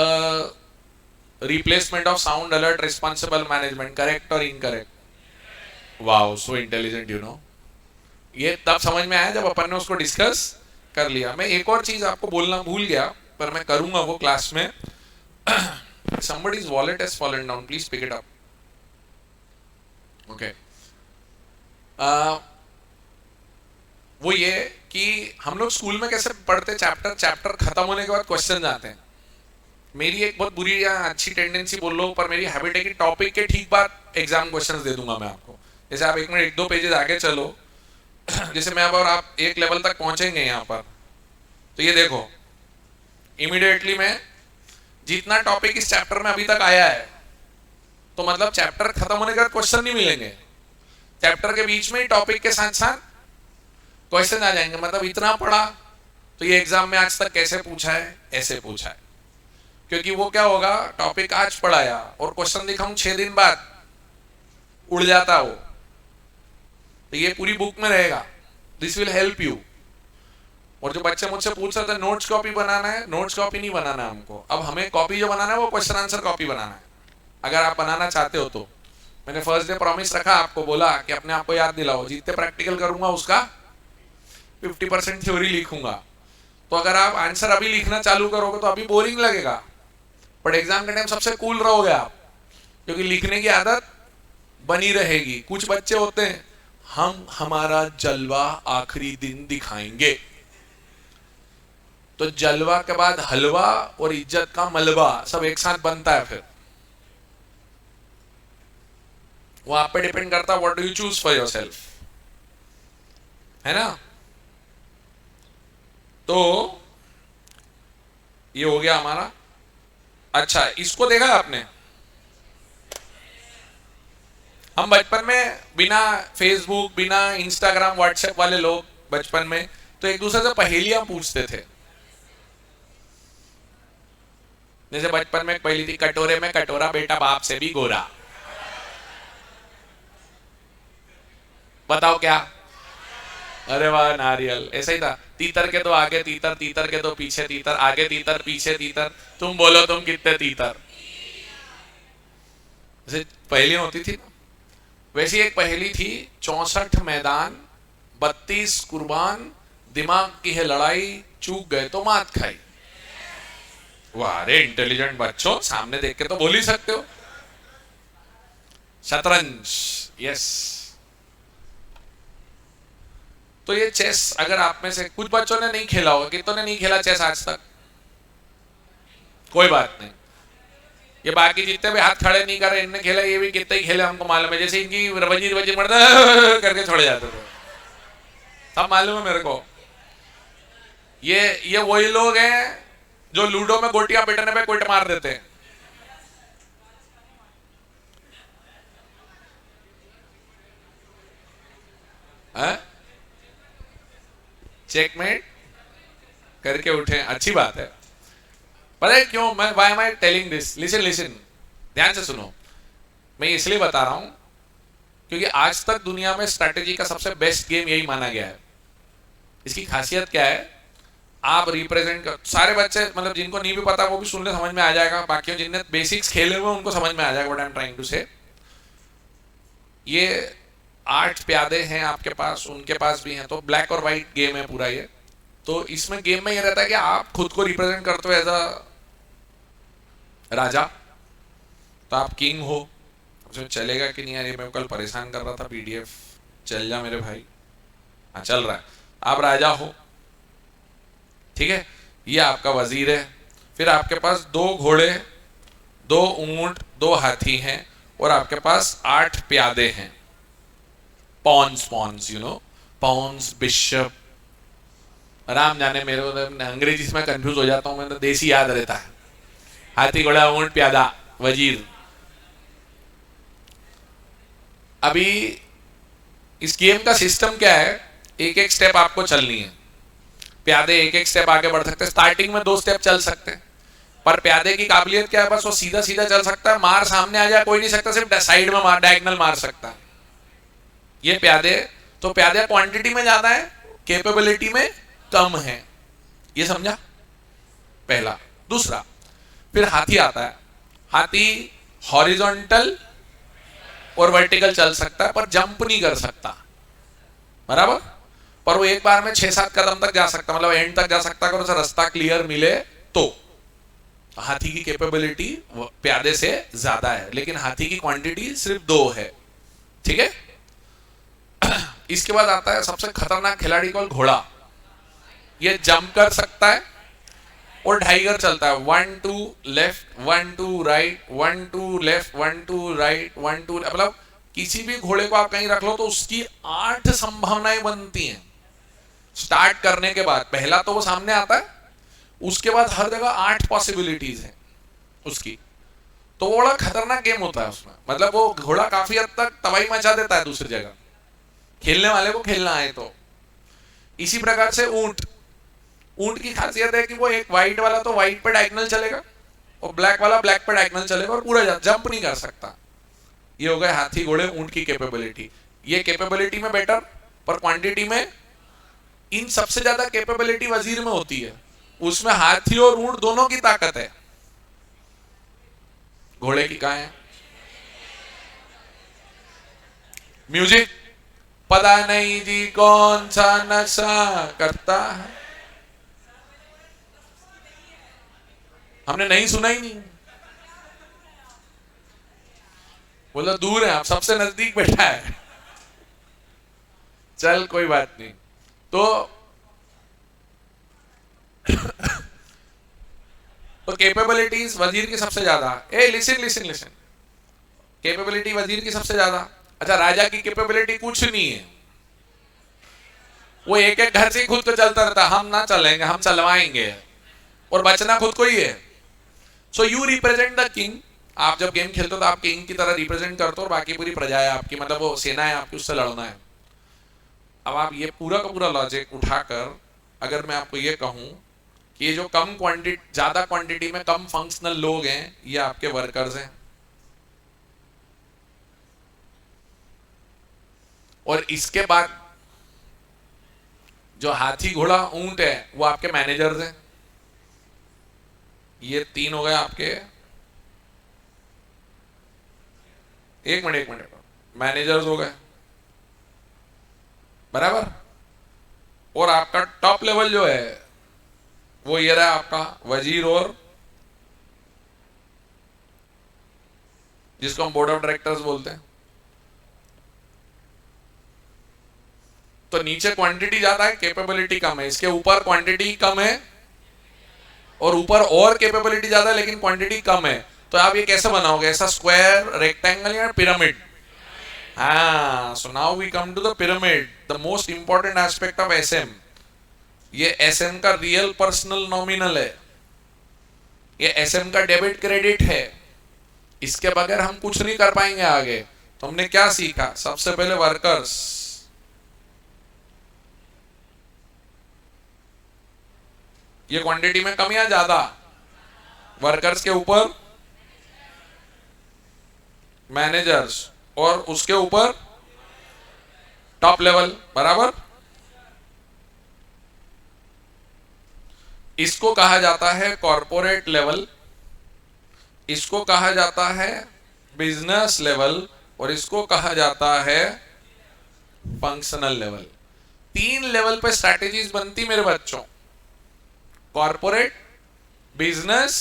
replacement of sound alert, responsible management, correct और incorrect? Wow, so intelligent you know. ये तब समझ में आया जब अपन ने उसको डिस्कस कर लिया। मैं एक और चीज आपको बोलना भूल गया, पर मैं करूंगा वो क्लास में। somebody's wallet has fallen down, please pick it up. Okay. वो ये कि हम लोग स्कूल में कैसे पढ़ते, चैप्टर खत्म होने के बाद क्वेश्चन आते हैं। मेरी एक बहुत बुरी या अच्छी टेंडेंसी बोल लो, पर मेरी हैबिट है कि टॉपिक के ठीक बाद एग्जाम क्वेश्चंस दे दूंगा मैं आपको। जैसे आप 1 मिनट 1-2 पेजेस आगे चलो, जैसे मैं अब और आप एक लेवल तक पहुंचेंगे यहाँ पर, तो ये देखो इमीडिएटली मैं जितना टॉपिक इस चैप्टर में अभी तक आया है, तो मतलब चैप्टर खत्म होने के बाद क्वेश्चन नहीं मिलेंगे, चैप्टर के बीच में ही टॉपिक के साथ साथ क्वेश्चन आ जाएंगे। मतलब इतना पढ़ा तो ये एग्जाम में आज तक कैसे पूछा है, ऐसे पूछा है। क्योंकि वो क्या होगा, टॉपिक आज पढ़ाया और क्वेश्चन दिखाऊं 6 दिन बाद, उड़ जाता वो। तो ये पूरी बुक में रहेगा, दिस विल हेल्प यू। और जो बच्चे मुझसे पूछ रहे थे नोट्स कॉपी बनाना है, नोट्स कॉपी नहीं बनाना है हमको। अब हमें कॉपी जो बनाना है वो क्वेश्चन आंसर कॉपी बनाना है, अगर आप बनाना चाहते हो तो। मैंने फर्स्ट डे प्रॉमिस रखा, आपको बोला कि अपने आप को याद दिलाओ, जितने प्रैक्टिकल करूंगा उसका 50% थ्योरी लिखूंगा। तो अगर आप आंसर अभी लिखना चालू करोगे तो अभी बोरिंग लगेगा, बट एग्जाम के टाइम सबसे कूल रहोगे आप, क्योंकि लिखने की आदत बनी रहेगी। कुछ बच्चे होते हैं, हम हमारा जलवा आखिरी दिन दिखाएंगे, तो जलवा के बाद हलवा और इज्जत का मलबा सब एक साथ बनता है। फिर वो आप पे डिपेंड करता है, what do you choose for yourself, है ना। तो ये हो गया हमारा। अच्छा, इसको देखा आपने, हम बचपन में बिना फेसबुक, बिना इंस्टाग्राम, व्हाट्सएप वाले लोग बचपन में तो एक दूसरे से पहेलियां पूछते थे। जैसे बचपन में एक पहेली थी, कटोरे में कटोरा बेटा बाप से भी गोरा। बताओ क्या? अरे वाह, नारियल। ऐसा ही था, तीतर के तो आगे तीतर, तीतर के तो पीछे तीतर, आगे तीतर पीछे तीतर, तुम बोलो तुम कितने तीतर। जैसे पहेलियां होती थी ना, वैसी एक पहेली थी, 64 मैदान 32 कुर्बान, दिमाग की है लड़ाई, चूक गए तो मात खाई। वाह रे इंटेलिजेंट बच्चों, सामने देख के तो बोल ही सकते हो। शतरंज, यस। तो ये चेस, अगर आप में से कुछ बच्चों ने नहीं खेला होगा, कितनों ने नहीं खेला चेस आज तक? कोई बात नहीं, ये बाकी जितने भी हाथ खड़े नहीं कर रहे, इनने खेला, ये भी कितने ही खेले हमको मालूम है। जैसे इनकी वजीर वजीर मरदा करके छोड़े जाते थे, सब मालूम है मेरे को। ये वही लोग हैं जो लूडो में गोटियां पिटने पे कोट मार देते हैं। चेकमेट करके उठे, अच्छी बात है। पता है क्यों मैं, why am I telling this? Listen listen, ध्यान से सुनो। मैं इसलिए बता रहा हूं क्योंकि आज तक दुनिया में स्ट्रैटेजी का सबसे बेस्ट गेम यही माना गया है। इसकी खासियत क्या है, आप रिप्रेजेंट कर, सारे बच्चे मतलब जिनको नहीं भी पता वो भी सुनने समझ में आ जाएगा, बाकी जिनने बेसिक्स खेले हुए उनको समझ में आ जाएगा what I am trying to say. ये 8 प्यादे हैं आपके पास, उनके पास भी हैं, तो ब्लैक और व्हाइट गेम है पूरा ये। तो इसमें गेम में ये रहता है कि आप खुद को रिप्रेजेंट करते हो एज अ राजा, तो आप किंग हो। उसमें चलेगा कि नहीं यार, ये मैं कल परेशान कर रहा था पीडीएफ, चल जा मेरे भाई। हाँ चल रहा है, आप राजा हो, ठीक है। ये आपका वजीर है। फिर आपके पास 2 घोड़े, 2 ऊंट, 2 हाथी हैं, और आपके पास 8 प्यादे हैं। Pawns you know, pawns, bishop, Ram जाने मेरे अंग्रेजी से मैं कंफ्यूज हो जाता हूं, मैं तो देसी याद रहता है। हाथी, घोड़ा, ऊंट, प्यादा, वजीर। अभी इस गेम का सिस्टम क्या है, एक एक स्टेप आपको चलनी है। प्यादे एक एक स्टेप आगे बढ़ सकते हैं, स्टार्टिंग में 2 स्टेप चल सकते हैं, पर प्यादे की काबिलियत क्या है, बस वो सीधा सीधा चल सकता है, मार सामने आ जाए कोई नहीं सकता, सिर्फ साइड में मार, डायगोनल मार सकता है ये प्यादे। तो प्यादे क्वांटिटी में ज्यादा है, कैपेबिलिटी में कम है, ये समझा पहला। दूसरा, फिर हाथी आता है। हाथी हॉरिजॉन्टल और वर्टिकल चल सकता है पर जंप नहीं कर सकता, बराबर। पर वो एक बार में 6-7 कदम तक जा सकता, मतलब एंड तक जा सकता, अगर उसे रास्ता क्लियर मिले तो। हाथी की कैपेबिलिटी प्यादे से ज्यादा है, लेकिन हाथी की क्वांटिटी सिर्फ 2 है, ठीक है। इसके बाद आता है सबसे खतरनाक खिलाड़ी कौन, घोड़ा। ये जंप कर सकता है और 2.5 गर चलता है, 1 2 लेफ्ट 1 2 राइट 1 2 लेफ्ट 1 2 राइट 1 2, मतलब किसी भी घोड़े को आप कहीं रख लो तो उसकी 8 संभावनाएं बनती हैं। स्टार्ट करने के बाद पहला तो वो सामने आता है, उसके बाद हर जगह 8 पॉसिबिलिटीज है उसकी। तो वो बड़ा खतरनाक गेम होता है उसमें, मतलब वो घोड़ा काफी हद तक तबाही मचा देता है दूसरी जगह, खेलने वाले को खेलना आए तो। इसी प्रकार से ऊंट की खासियत है कि वो एक व्हाइट वाला तो व्हाइट पे डायगोनल चलेगा और ब्लैक वाला ब्लैक पे डायगोनल चलेगा और पूरा जंप नहीं कर सकता। ये हो गए हाथी घोड़े ऊंट की कैपेबिलिटी। ये कैपेबिलिटी में बेटर, पर क्वांटिटी में इन सबसे ज्यादा कैपेबिलिटी वजीर में होती है, उसमें हाथी और ऊंट दोनों की ताकत है। घोड़े की कहां है? म्यूजिक पता नहीं जी कौन सा नशा करता है, हमने नहीं सुना ही नहीं। बोला दूर है, आप सबसे नजदीक बैठा है। चल कोई बात नहीं। तो कैपेबिलिटीज वजीर की सबसे ज्यादा, लिसन लिसन लिसन, कैपेबिलिटी वजीर की सबसे ज्यादा। अच्छा, राजा की कैपेबिलिटी कुछ नहीं है, वो एक एक घर से खुद को चलता रहता, हम ना चलेंगे हम चलवाएंगे, और बचना खुद को ही है। So you represent the king. आप जब गेम खेलते हो तो आप किंग की तरह रिप्रेजेंट करते हो और बाकी पूरी प्रजा है आपकी, मतलब वो सेना है आपकी, उससे लड़ना है। अब आप ये पूरा का पूरा लॉजिक उठाकर अगर मैं आपको ये कहूं कि ये जो कम क्वांटिटी ज्यादा क्वांटिटी में कम फंक्शनल लोग हैं, ये आपके वर्कर्स हैं, और इसके बाद जो हाथी घोड़ा ऊंट है वो आपके मैनेजर्स हैं। ये 3 हो गए आपके, एक मिनट मैनेजर्स हो गए, बराबर। और आपका टॉप लेवल जो है वो ये रहा आपका वजीर, और जिसको हम बोर्ड ऑफ डायरेक्टर्स बोलते हैं। तो नीचे क्वांटिटी ज्यादा है, कैपेबिलिटी कम है, इसके ऊपर क्वांटिटी कम है और ऊपर और कैपेबिलिटी ज्यादा है लेकिन क्वांटिटी कम है। तो आप ये कैसे बनाओगे, ऐसा स्क्वायर, रेक्टेंगल या पिरामिड? हाँ, so now we come to the pyramid, the most important aspect of SM. ये एसएम का रियल पर्सनल नॉमिनल है, ये एसएम का डेबिट क्रेडिट है, इसके बगैर हम कुछ नहीं कर पाएंगे आगे। तो हमने क्या सीखा, सबसे पहले वर्कर्स, ये क्वांटिटी में कम या ज्यादा, वर्कर्स के ऊपर मैनेजर्स और उसके ऊपर टॉप लेवल, बराबर। इसको कहा जाता है कॉर्पोरेट लेवल, इसको कहा जाता है बिजनेस लेवल, और इसको कहा जाता है फंक्शनल लेवल। 3 लेवल पे स्ट्रैटेजीज बनती मेरे बच्चों, कॉर्पोरेट, बिजनेस,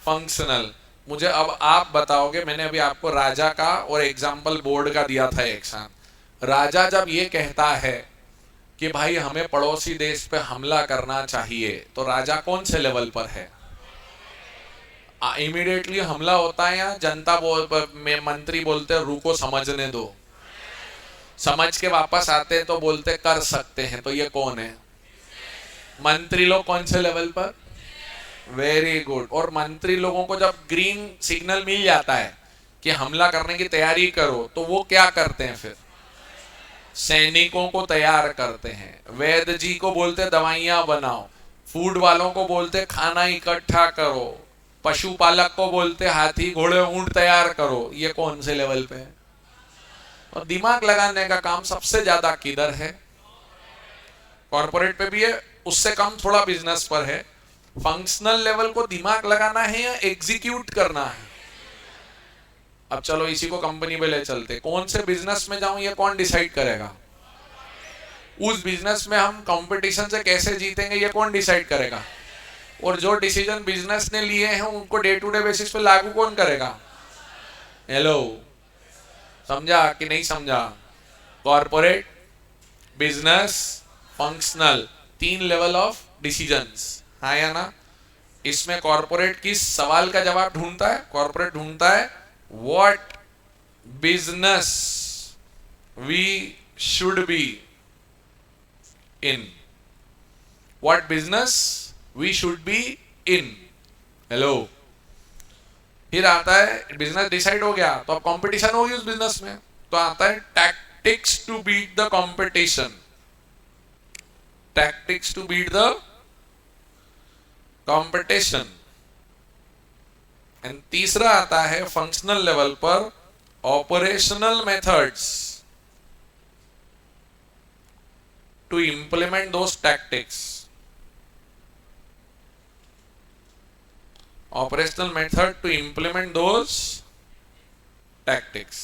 फंक्शनल। मुझे अब आप बताओगे, मैंने अभी आपको राजा का और एग्जाम्पल बोर्ड का दिया था एक साथ। राजा जब ये कहता है कि भाई हमें पड़ोसी देश पे हमला करना चाहिए, तो राजा कौन से लेवल पर है? इमीडिएटली हमला होता है या जनता में मंत्री बोलते रुको समझने दो, समझ के वापस आते तो बोलते कर सकते हैं? तो ये कौन है? मंत्री लोग कौन से लेवल पर? Very good. और मंत्री लोगों को जब ग्रीन सिग्नल मिल जाता है कि हमला करने की तैयारी करो, तो वो क्या करते हैं फिर? सैनिकों को तैयार करते हैं। वैद्य जी को बोलते दवाइयां बनाओ, फूड वालों को बोलते खाना इकट्ठा करो, पशुपालक को बोलते हाथी घोड़े ऊंट तैयार करो। ये कौन से लेवल पे है? और दिमाग लगाने का काम सबसे ज्यादा किधर है? कॉर्पोरेट पे भी है, उससे कम थोड़ा बिजनेस पर है। फंक्शनल लेवल को दिमाग लगाना है या एग्जीक्यूट करना है? अब चलो इसी को कंपनी पे ले चलते, कौन से बिजनेस में जाऊं ये कौन डिसाइड करेगा? उस बिजनेस में हम कंपटीशन से कैसे जीतेंगे ये कौन डिसाइड करेगा? और जो डिसीजन बिजनेस ने लिए हैं उनको डे टू डे बेसिस पे लागू कौन करेगा? हेलो, समझा कि नहीं समझा? Corporate, business, functional, 3 level of decisions, हाँ या ना? इसमें कॉर्पोरेट किस सवाल का जवाब ढूंढता है? कॉर्पोरेट ढूंढता है what business we should be in, what business we should be in. Hello, फिर आता है बिजनेस डिसाइड हो गया तो अब कंपटीशन होगी उस बिजनेस में, तो आता है tactics to beat the competition, tactics to beat the competition. And तीसरा आता है फंक्शनल लेवल पर operational methods to implement those tactics, operational method to implement those tactics।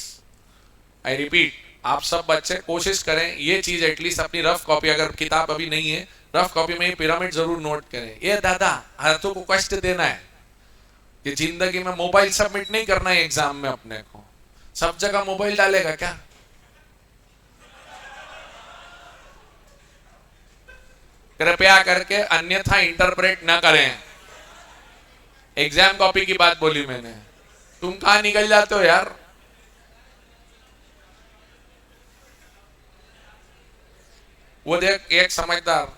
I repeat, आप सब बच्चे कोशिश करें ये चीज एटलीस्ट अपनी रफ कॉपी, अगर किताब अभी नहीं है रफ कॉपी में ये पिरामिड जरूर नोट करें। ये दादा हाथों को कष्ट देना है कि जिंदगी में मोबाइल सबमिट नहीं करना है एग्जाम में, अपने को सब जगह मोबाइल डालेगा क्या? कृपया करके अन्यथा इंटरप्रेट ना करें। एग्जाम कॉपी की बात बोली मैंने, तुम कहां निकल जाते हो यार? वो देख एक समझदार,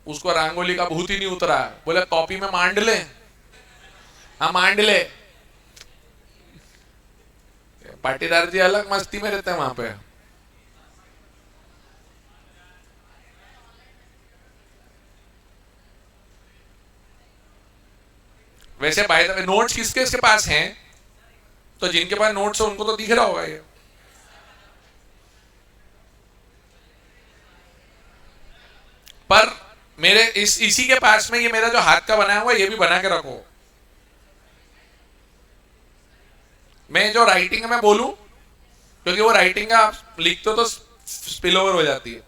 उसको रंगोली का भूत ही नहीं उतरा, बोले कॉपी में मांड ले, हाँ मांड ले। पाटीदार जी अलग मस्ती में रहते हैं वहां पे। वैसे बाय द वे नोट्स किसके इसके पास हैं? तो जिनके पास नोट्स है उनको तो दिख रहा होगा ये। पर मेरे इसी के पास में ये मेरा जो हाथ का बनाया हुआ है ये भी बना के रखो। मैं जो राइटिंग में बोलूं, क्योंकि वो राइटिंग का आप लिखते हो तो स्पिल ओवर हो जाती है।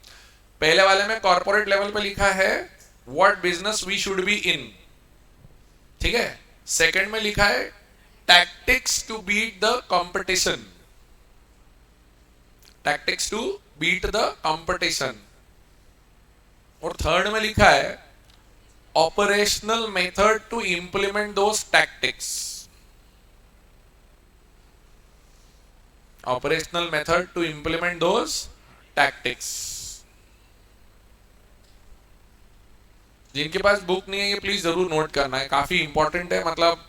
पहले वाले में कॉर्पोरेट लेवल पे लिखा है what business we should be in, ठीक है। सेकंड में लिखा है tactics to beat the competition, tactics to beat the competition. और थर्ड में लिखा है operational method to implement those tactics, operational method to implement those tactics. जिनके पास बुक नहीं है ये प्लीज जरूर नोट करना है, काफी इंपॉर्टेंट है। मतलब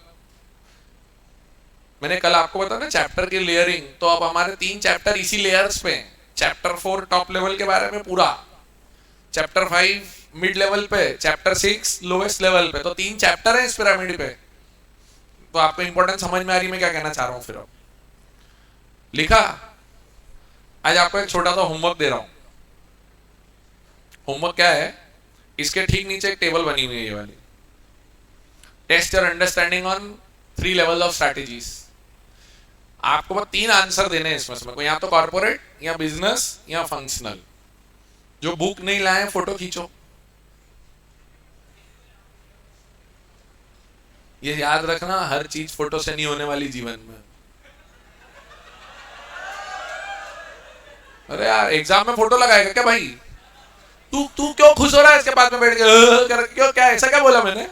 मैंने कल आपको बताया ना चैप्टर की लेयरिंग, तो अब हमारे 3 चैप्टर इसी लेयर्स पे। चैप्टर 4 टॉप लेवल के बारे में पूरा, चैप्टर 5 मिड लेवल पे, चैप्टर 6 लोएस्ट लेवल पे, तो 3 चैप्टर है इस पिरामिड पे। तो आपको इंपॉर्टेंट समझ में आ रही है मैं क्या कहना चाह रहा हूं। फिर अब लिखा, आज आपको एक छोटा सा होमवर्क दे रहा हूं। होमवर्क क्या है, इसके ठीक नीचे एक टेबल बनी हुई है ये वाली, test your understanding on 3 level of strategies. आपको बस 3 आंसर देने हैं इसमें, या तो कॉर्पोरेट या बिजनेस या फंक्शनल। जो बुक नहीं लाए फोटो खींचो, ये याद रखना हर चीज फोटो से नहीं होने वाली जीवन में। अरे यार एग्जाम में फोटो लगाएगा क्या भाई? तू क्यों खुश हो रहा है इसके बाद में बैठ के? क्यों, क्या ऐसा क्या बोला मैंने?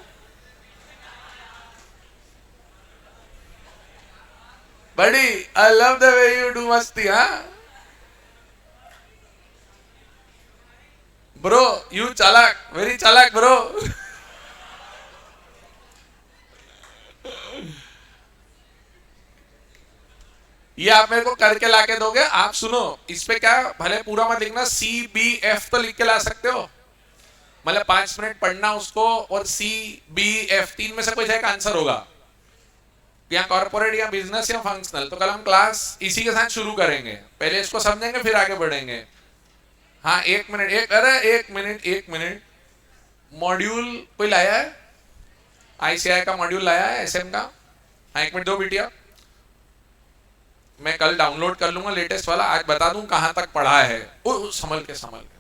बड़ी I love the way you do मस्ती, हाँ ब्रो, यू चालाक, वेरी चालाक ब्रो। ये आप मेरे को करके लाके दोगे। आप सुनो, इस पे क्या भले पूरा मत लिखना, CBF तो लिख के ला सकते हो, मतलब 5 मिनट पढ़ना उसको, और CBF 3 में से कोई एक आंसर होगा, या कॉर्पोरेट या बिजनेस या फंक्शनल। तो कल हम क्लास इसी के साथ शुरू करेंगे, पहले इसको समझेंगे फिर आगे बढ़ेंगे। हाँ 1 मिनट, अरे 1 मिनट, मॉड्यूल कोई लाया है? ICI का मॉड्यूल लाया है, SM का? हाँ 1 मिनट दो बिटिया। मैं कल डाउनलोड कर लूंगा लेटेस्ट वाला, आज बता दूं कहां तक पढ़ा है। ओ संभल के संभल के।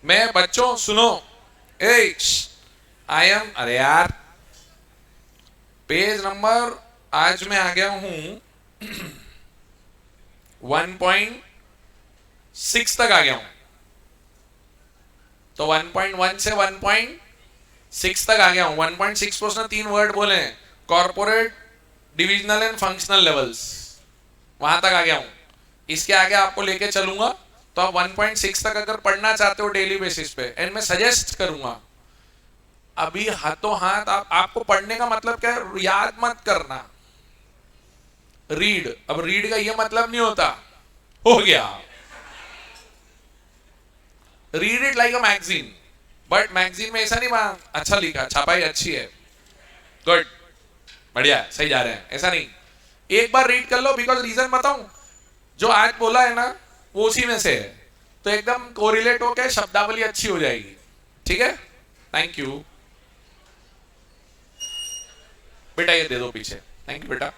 मैं बच्चों सुनो, ए आई एम, अरे यार पेज नंबर आज मैं आ गया हूं 1.6 तक आ गया हूं। तो 1.1 से 1.6 तक आ गया हूं। 1.6 पर उसने 3 वर्ड बोले, corporate, divisional and functional levels, वहां तक आ गया हूं। इसके आगे आपको लेके चलूंगा। तो आप 1.6 तक अगर पढ़ना चाहते हो डेली बेसिस पे, एंड मैं सजेस्ट करूंगा अभी हाथों हाथ आपको पढ़ने का मतलब क्या है, याद मत करना, रीड। अब रीड का ये मतलब नहीं होता हो गया, read it like a magazine, but magazine में ऐसा नहीं अच्छा लिखा, छपाई अच्छी है, गुड, बढ़िया, सही जा रहे हैं, ऐसा नहीं। एक बार रीड कर लो, बिकॉज रीजन बताऊं, जो आज बोला है ना वो उसी में से है, तो एकदम कोरिलेट होकर शब्दावली अच्छी हो जाएगी। ठीक है, थैंक यू बेटा, ये दे दो पीछे, थैंक यू बेटा।